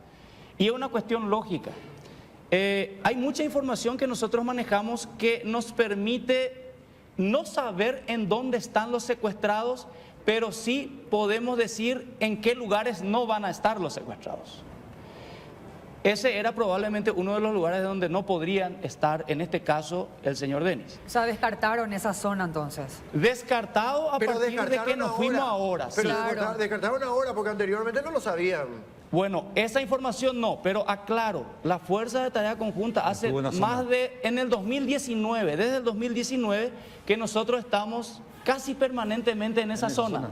Y es una cuestión lógica. Hay mucha información que nosotros manejamos que nos permite no saber en dónde están los secuestrados, pero sí podemos decir en qué lugares no van a estar los secuestrados. Ese era probablemente uno de los lugares donde no podrían estar, en este caso, el señor Denis. O sea, descartaron esa zona entonces. Descartado a partir de que nos fuimos ahora. Pero Sí. Claro. descartaron ahora porque anteriormente no lo sabían. Bueno, esa información no, pero aclaro, la Fuerza de Tarea Conjunta hace Estuvo en la zona. más de, en el 2019, desde el 2019, que nosotros estamos casi permanentemente en esa zona.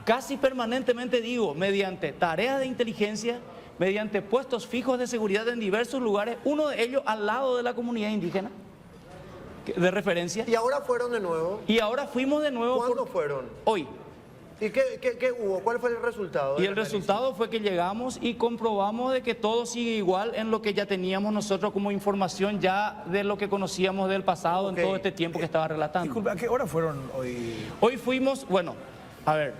Casi permanentemente, digo, mediante tareas de inteligencia, mediante puestos fijos de seguridad en diversos lugares, uno de ellos al lado de la comunidad indígena, de referencia. Y ahora fueron de nuevo. Y ahora fuimos de nuevo. ¿Cuándo fueron? Hoy. ¿Y qué hubo? ¿Cuál fue el resultado? Y el resultado fue que llegamos y comprobamos de que todo sigue igual en lo que ya teníamos nosotros como información ya de lo que conocíamos del pasado Ok. en todo este tiempo que estaba relatando. Disculpe, ¿a qué hora fueron hoy? Hoy fuimos, bueno, a ver,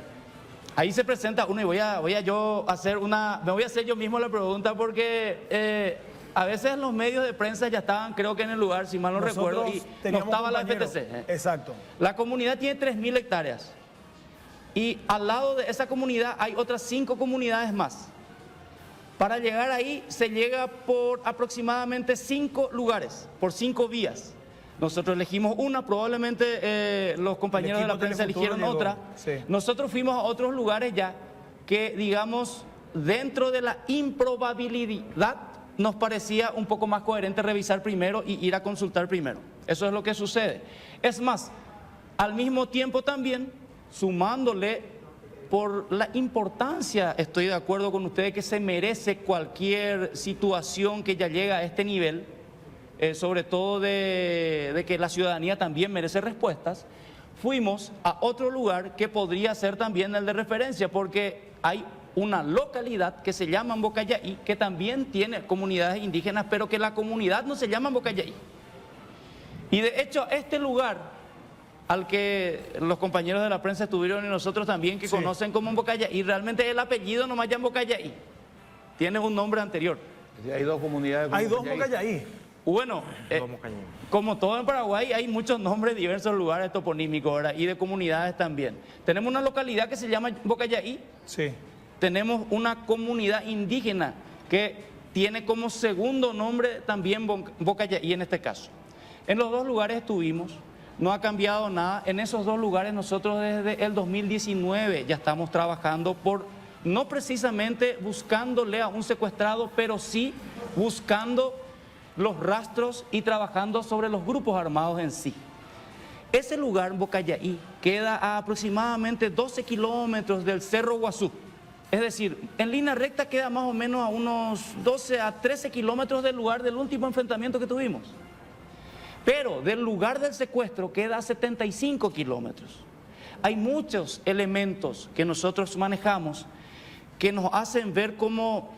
ahí se presenta uno y me voy a hacer yo mismo la pregunta porque a veces los medios de prensa ya estaban, creo que en el lugar, si mal no recuerdo, y no teníamos estaba la compañeros. FTC. Exacto. La comunidad tiene 3.000 hectáreas. Y al lado de esa comunidad hay otras 5 comunidades más. Para llegar ahí se llega por aproximadamente 5 lugares, por 5 vías. Nosotros elegimos una, probablemente los compañeros de la equipo prensa Telefuturo eligieron llegó, otra. sí. Nosotros fuimos a otros lugares ya que, digamos, dentro de la improbabilidad nos parecía un poco más coherente revisar primero y ir a consultar primero. Eso es lo que sucede. Es más, al mismo tiempo también, sumándole por la importancia, estoy de acuerdo con ustedes, que se merece cualquier situación que ya llega a este nivel, sobre todo de que la ciudadanía también merece respuestas, fuimos a otro lugar que podría ser también el de referencia, porque hay una localidad que se llama Bocayaí, que también tiene comunidades indígenas, pero que la comunidad no se llama Bocayaí. Y de hecho, este lugar al que los compañeros de la prensa estuvieron y nosotros también, que conocen como Bocayaí, realmente el apellido no llama Bocayaí, tiene un nombre anterior. Hay dos comunidades. Hay dos Bocayaí. Bocayaí. Bueno, como todo en Paraguay, hay muchos nombres de diversos lugares toponímicos, ¿verdad? Y de comunidades también. Tenemos una localidad que se llama Bocayaí, Sí. tenemos una comunidad indígena que tiene como segundo nombre también Bocayaí en este caso. En los dos lugares estuvimos. No ha cambiado nada. En esos dos lugares nosotros desde el 2019 ya estamos trabajando por, no precisamente buscándole a un secuestrado, pero sí buscando los rastros y trabajando sobre los grupos armados en sí. Ese lugar, Bocayaí, queda a aproximadamente 12 kilómetros del Cerro Guazú. Es decir, en línea recta queda más o menos a unos 12 a 13 kilómetros del lugar del último enfrentamiento que tuvimos. Pero del lugar del secuestro queda a 75 kilómetros. Hay muchos elementos que nosotros manejamos que nos hacen ver como,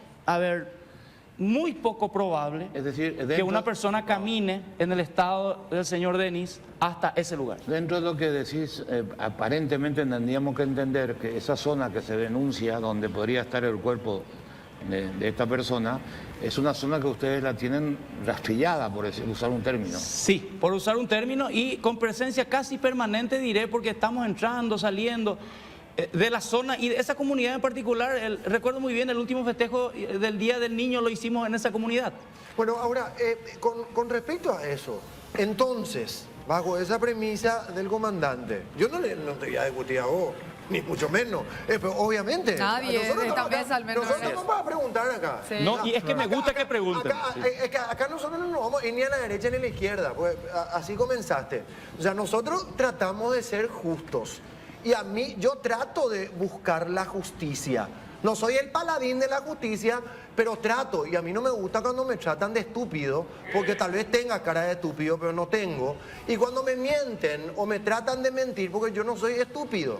muy poco probable Es decir, que una persona camine en el estado del señor Denis hasta ese lugar. Dentro de lo que decís, aparentemente tendríamos que entender que esa zona que se denuncia, donde podría estar el cuerpo de esta persona, es una zona que ustedes la tienen rastrillada, por usar un término. Sí, por usar un término y con presencia casi permanente, diré, porque estamos entrando, saliendo. de la zona y de esa comunidad en particular. Recuerdo muy bien el último festejo del Día del Niño lo hicimos en esa comunidad. Bueno, ahora, con respecto a eso, entonces, bajo esa premisa del comandante, yo no te voy a discutir a vos, ni mucho menos. Pero obviamente, Nadie nosotros de esta acá- mesa al menos nosotros es. no vamos a preguntar acá. Sí. No, y es que me gusta que pregunten. Acá nosotros no nos vamos a ir ni a la derecha ni a la izquierda, pues así comenzaste. O sea, nosotros tratamos de ser justos. Y a mí, yo trato de buscar la justicia. No soy el paladín de la justicia, pero trato. Y a mí no me gusta cuando me tratan de estúpido, porque tal vez tenga cara de estúpido, pero no tengo. Y cuando me mienten o me tratan de mentir, porque yo no soy estúpido.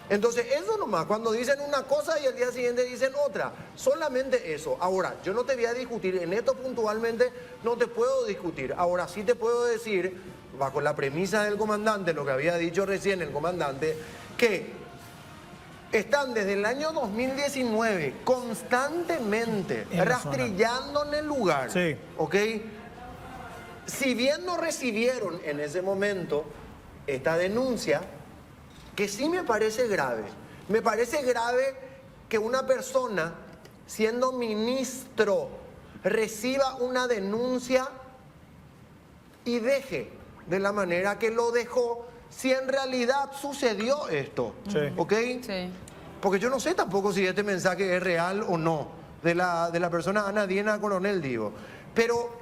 Entonces, eso nomás, cuando dicen una cosa y al día siguiente dicen otra, solamente eso. Ahora, yo no te voy a discutir, en esto puntualmente no te puedo discutir. Ahora sí te puedo decir, bajo la premisa del comandante, lo que había dicho recién el comandante, que están desde el año 2019 constantemente En la rastrillando en el lugar. Sí. ¿Ok? Si bien no recibieron en ese momento esta denuncia, que sí me parece grave. Me parece grave que una persona, siendo ministro, reciba una denuncia y deje de la manera que lo dejó, si en realidad sucedió esto. Sí. ¿Ok? Sí. Porque yo no sé tampoco si este mensaje es real o no, de la persona Ana Diana Coronel, digo. Pero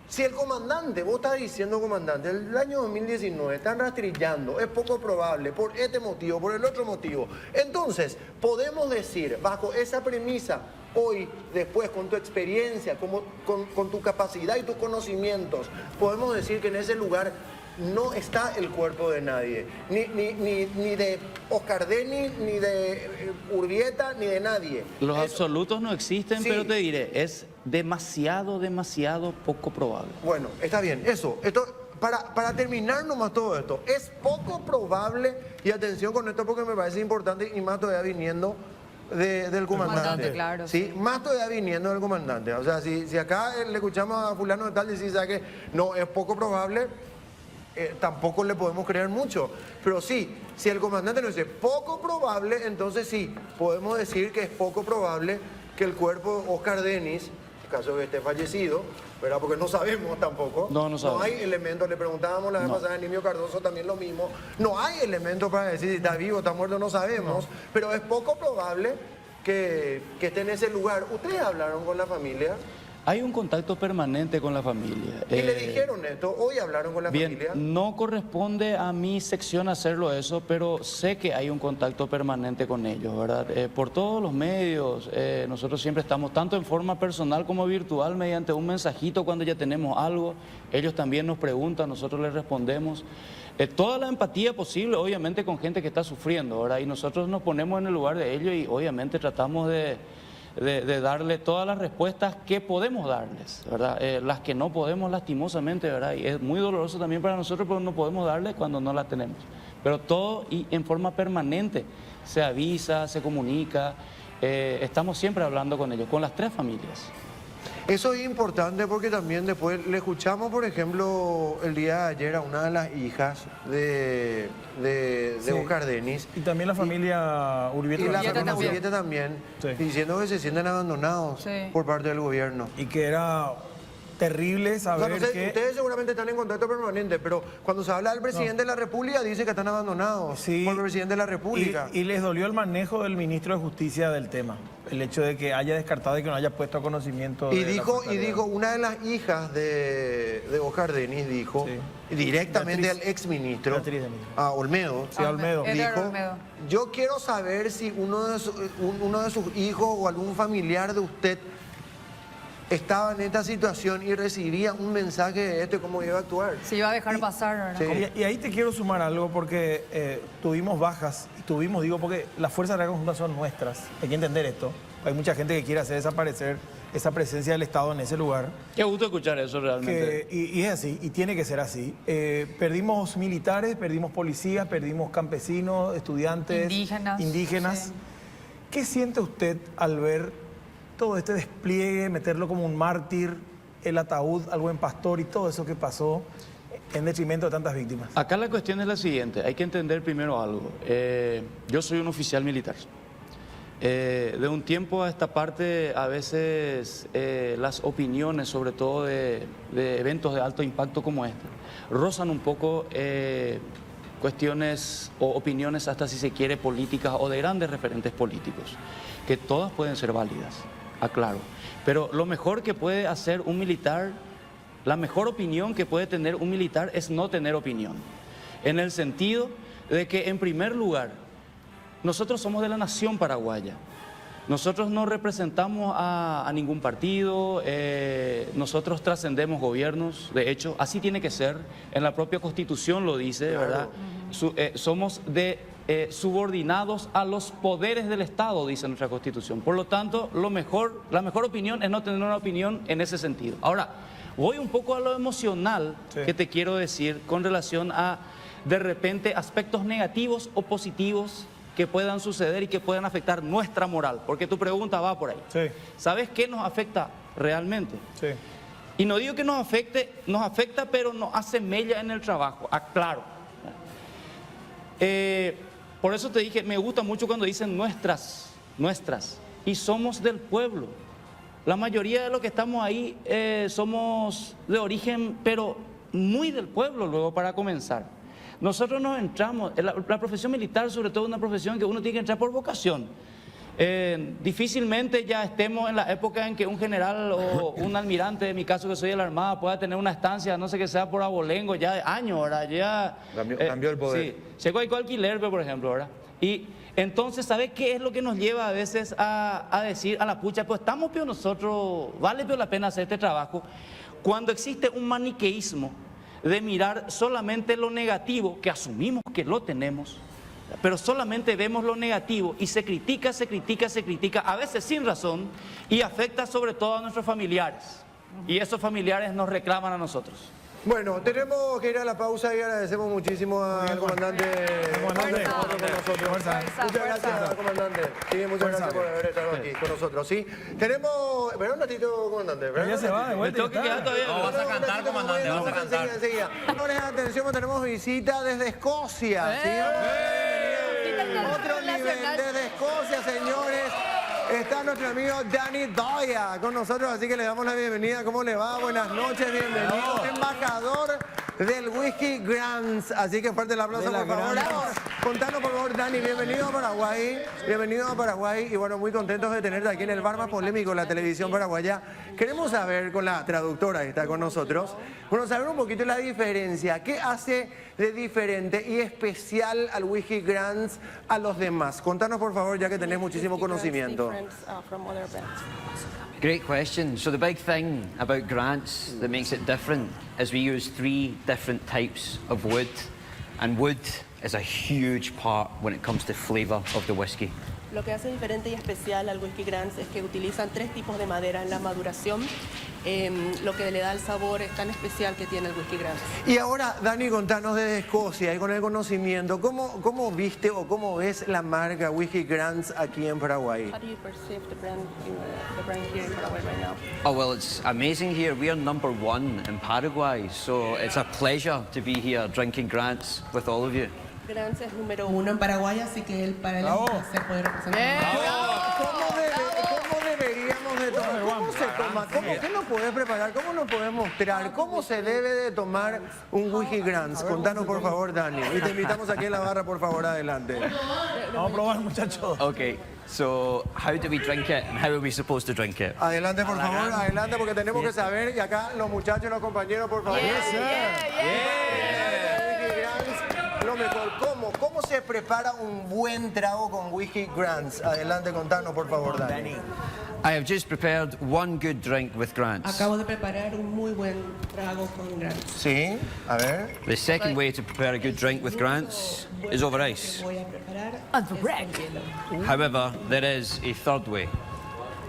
si el comandante, vos estás diciendo, comandante, el año 2019 están rastrillando, es poco probable, por este motivo, por el otro motivo. Entonces, podemos decir, bajo esa premisa, hoy, después, con tu experiencia, con tu capacidad y tus conocimientos, podemos decir que en ese lugar no está el cuerpo de nadie, ni de Oscar Denis, ni de Urbieta, ni de nadie. Los Eso. absolutos no existen, Sí. pero te diré, es demasiado poco probable. Bueno, está bien, eso. Esto, para terminar nomás todo esto, es poco probable, y atención con esto porque me parece importante, y más todavía viniendo del comandante. Comandante, claro, ¿Sí? sí. Más todavía viniendo del comandante. O sea, si acá le escuchamos a fulano de tal decir, ¿sabe qué? No, es poco probable, tampoco le podemos creer mucho. Pero sí, si el comandante nos dice poco probable, entonces sí, podemos decir que es poco probable que el cuerpo de Oscar Denis, en caso de que esté fallecido, ¿verdad? Porque no sabemos tampoco. No sabemos. No hay elementos, le preguntábamos la vez pasada a Nimio Cardoso también lo mismo. No hay elementos para decir si está vivo, está muerto, no sabemos. Pero es poco probable que esté en ese lugar. ¿Ustedes hablaron con la familia? Hay un contacto permanente con la familia. ¿Y le dijeron esto? ¿Hoy hablaron con la Bien, familia? no corresponde a mi sección hacerlo eso, pero sé que hay un contacto permanente con ellos, ¿verdad? Por todos los medios, nosotros siempre estamos, tanto en forma personal como virtual, mediante un mensajito cuando ya tenemos algo. Ellos también nos preguntan, nosotros les respondemos. Toda la empatía posible, obviamente, con gente que está sufriendo, ¿verdad? Y nosotros nos ponemos en el lugar de ellos y obviamente tratamos de darle todas las respuestas que podemos darles, ¿verdad? Las que no podemos, lastimosamente, ¿verdad? Y es muy doloroso también para nosotros, pero no podemos darles cuando no las tenemos. Pero todo y en forma permanente se avisa, se comunica, estamos siempre hablando con ellos, con las tres familias. Eso es importante porque también después le escuchamos, por ejemplo, el día de ayer a una de las hijas de Sí. Oscar Denis. Y también la familia Urbieta. Y la Urbieta familia también. Urbieta también, Sí. diciendo que se sienten abandonados Sí. por parte del gobierno. Y que era terrible O sea, saber no sé, que... ustedes seguramente están en contacto permanente, pero cuando se habla del presidente de la República dice que están abandonados Sí. por el presidente de la República. Y les dolió el manejo del ministro de Justicia del tema. El hecho de que haya descartado y que no haya puesto a conocimiento. Y de la dijo, Secretaría. una de las hijas de Oscar Denis dijo directamente Beatriz. al exministro, Beatriz Denis. a Olmedo, Sí, Olmedo. Edgar dijo, Olmedo. yo quiero saber si uno de sus hijos o algún familiar de usted estaba en esta situación y recibía un mensaje de esto y cómo iba a actuar. Se iba a dejar pasar, ¿verdad? Sí. Y ahí te quiero sumar algo porque tuvimos bajas, y tuvimos, digo, porque las fuerzas de la conjunta son nuestras. Hay que entender esto. Hay mucha gente que quiere hacer desaparecer esa presencia del Estado en ese lugar. Qué gusto escuchar eso realmente. Y es así, y tiene que ser así. Perdimos militares, perdimos policías, perdimos campesinos, estudiantes, Indígenas. Sí. ¿Qué siente usted al ver todo este despliegue, meterlo como un mártir, el ataúd al buen pastor y todo eso que pasó en detrimento de tantas víctimas. Acá la cuestión es la siguiente, hay que entender primero algo. Yo soy un oficial militar. De un tiempo a esta parte, a veces las opiniones, sobre todo de eventos de alto impacto como este, rozan un poco cuestiones o opiniones, hasta si se quiere, políticas o de grandes referentes políticos, que todas pueden ser válidas, aclaro. Pero lo mejor que puede hacer un militar, la mejor opinión que puede tener un militar es no tener opinión. En el sentido de que, en primer lugar, nosotros somos de la nación paraguaya. Nosotros no representamos a ningún partido, nosotros trascendemos gobiernos, de hecho, así tiene que ser, en la propia Constitución lo dice, ¿verdad? Somos subordinados a los poderes del Estado, dice nuestra Constitución. Por lo tanto, la mejor opinión es no tener una opinión en ese sentido. Ahora, voy un poco a lo emocional que te quiero decir con relación a, de repente, aspectos negativos o positivos que puedan suceder y que puedan afectar nuestra moral, porque tu pregunta va por ahí. Sí. ¿Sabes qué nos afecta realmente? Sí. Y no digo que nos afecta, pero nos hace mella en el trabajo, aclaro. Por eso te dije, me gusta mucho cuando dicen nuestras, y somos del pueblo. La mayoría de los que estamos ahí somos de origen, pero muy del pueblo, luego, para comenzar. Nosotros nos entramos, la profesión militar sobre todo es una profesión que uno tiene que entrar por vocación. Difícilmente ya estemos en la época en que un general o un almirante, en mi caso que soy de la Armada, pueda tener una estancia, no sé qué sea por abolengo, ya de años, ¿verdad? Ya, Cambió el poder. Sí, llegó a alquiler, por ejemplo, ¿verdad? Y entonces, ¿sabes qué es lo que nos lleva a veces a decir a la pucha, pues estamos peor nosotros, vale peor la pena hacer este trabajo? Cuando existe un maniqueísmo de mirar solamente lo negativo, que asumimos que lo tenemos, pero solamente vemos lo negativo y se critica, a veces sin razón, y afecta sobre todo a nuestros familiares. Y esos familiares nos reclaman a nosotros. Bueno, tenemos que ir a la pausa y agradecemos muchísimo al comandante con nosotros. Muchas gracias, comandante. Sí, muchas gracias por haber estado aquí con nosotros. Sí, tenemos... Espera un ratito, comandante. Ya se va de vuelta. Tengo que quedar todavía. No, vas a cantar, comandante, vas a cantar. Enseguida. Señores, atención, tenemos visita desde Escocia. ¿Sí? Otro nivel desde Escocia, señores. Está nuestro amigo Danny Doya con nosotros, así que le damos la bienvenida. ¿Cómo le va? Buenas noches, bienvenido. Embajador del Whisky Grants. Así que fuerte el aplauso, por favor. Contanos, por favor, Dani, bienvenido a Paraguay. Bienvenido a Paraguay. Y bueno, muy contentos de tenerte aquí en el bar más polémico de la televisión paraguaya. Queremos saber, con la traductora que está con nosotros, bueno, saber un poquito la diferencia. ¿Qué hace de diferente y especial al Whisky Grants a los demás? Contanos, por favor, ya que tenés muchísimo conocimiento. Great question. So the big thing about Grants that makes it different is we use 3 different types of wood, and wood is a huge part when it comes to flavour of the whiskey. Lo que hace diferente y especial al Whisky Grants es que utilizan 3 tipos de madera en la maduración, lo que le da el sabor tan especial que tiene el Whisky Grants. Y ahora, Dani, contanos desde Escocia y con el conocimiento, ¿cómo viste o cómo ves la marca Whisky Grants aquí en Paraguay? How do you perceive the brand here in Paraguay right now? Oh, well, it's amazing here. We are #1 in Paraguay, so it's a pleasure to be here drinking Grants with all of you. Grants es número 1 en Paraguay, así que para él es un placer poder representar. ¿Cómo deberíamos de tomar? ¿Cómo se toma? ¿Qué nos podés preparar? ¿Cómo nos podés mostrar? ¿Cómo se debe de tomar un Whisky Grants? Contanos, por favor, Dani. Y te invitamos aquí en la barra, por favor, adelante. Vamos a probar, muchachos. Okay, so how do we drink it and how are we supposed to drink it? Adelante, por favor, adelante, porque tenemos que saber. Y acá los muchachos, los compañeros, por favor. Lo mejor, ¿cómo se prepara un buen trago con Whisky Grants? Adelante, contanos, por favor, Dani. I have just prepared 1 good drink with Grants. Acabo de preparar un muy buen trago con Grants. Sí, a ver. The second way to prepare a good drink with Grants is over ice. Voy a preparar hielo. However, there is a third way.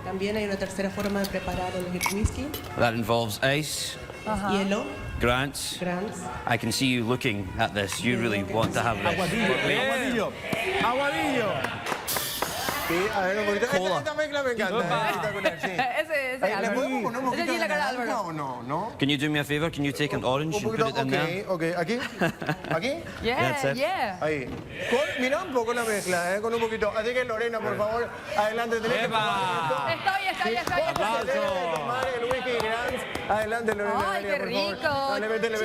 También hay una tercera forma de preparar el whisky. That involves ice, Hielo, Grants. Grants. I can see you looking at this. You really want to have this. Aguadillo. Aguadillo. Sí, a ver, un poquito. Cola. Esta mezcla me encanta. Espectacular, sí. Ese Ahí, ¿le Álvaro. podemos poner un Ese poquito tiene de la cara de naranja Álvaro. o no? ¿No? Can you do me a favor? Can you take an orange Un and put poquito, it in there? ok, ¿aquí? ¿Aquí? Yeah, That's it. yeah. Ahí. Mira un poco la mezcla, con un poquito. Así que Lorena, por favor, adelante. Tenés que ¡Epa! probar esto. Estoy. Se debe de tomar el whisky Grants. Adelante, Lorena. Ay, Dalia, qué por favor. rico. Dale, métele.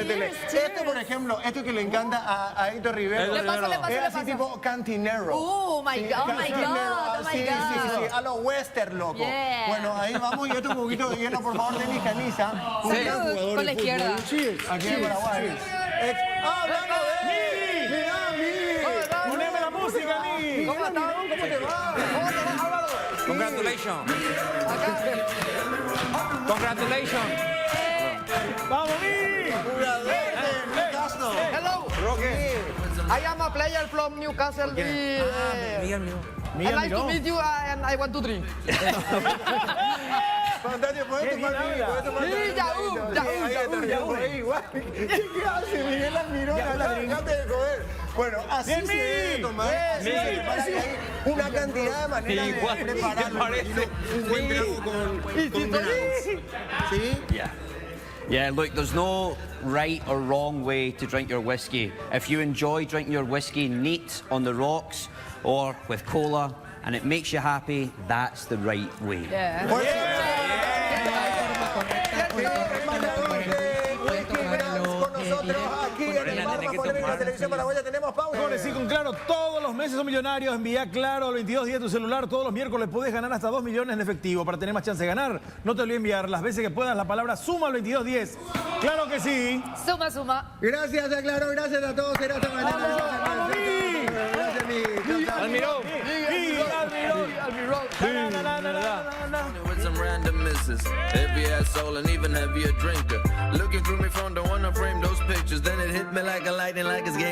Cheers, Este, por ejemplo, esto que le encanta a Héctor Rivero. Le paso. Es así tipo cantinero. Oh my God, oh my Cantinero, God, oh my sí, God. sí, a lo western, loco. Yeah. Bueno, ahí vamos. Y esto un poquito de hielo, por favor, Denis Caniza. Un gran Salud, jugador con de la fútbol. izquierda. Aquí en Paraguay. Hablando de... Mirá, Miguel. Poneme la música, Miguel. ¿Cómo estás? ¿Cómo te va? Congratulations. Congratulations. ¡Vamos, Miguel! Hello. Roque. I am a player from Newcastle. I like to meet you and I want to drink. Fantástico, ¿puedes tomar, Miguel? ¿Puedes tomar? Sí, Yaú. Ahí, igual. ¿Qué hace? Miguel Almirón, dejate de joder. Bueno, así Bien, se debe Miguel. tomar. Sí, para que hay una cantidad de maneras Igual, de ¿qué prepararlo. parece? Un buen trago con granos. ¿Sí? Yeah. Yeah, look, there's no right or wrong way to drink your whiskey. If you enjoy drinking your whiskey neat on the rocks or with cola and it makes you happy, that's the right way. Yeah. Por embajador de Whisky Grants con nosotros aquí en el bar más polémico de Televisión Paraguaya. Tenemos pausa. Sí, con Claro, todos los meses son millonarios. Envía Claro al 2210 tu celular. Todos los miércoles puedes ganar hasta 2 millones en efectivo. Para tener más chance de ganar, no te olvides enviar las veces que puedas la palabra suma al 2210. ¡Claro que sí! Suma. Gracias a Claro, gracias a todos. Será hasta mañana. ¡Vamos, Miguel! Gracias, Miguel. Almirón. With some random misses, heavy ass soul and even heavier drinker. Looking through me phone, don't wanna frame those pictures. Then it hit me like a lightning, like it's game.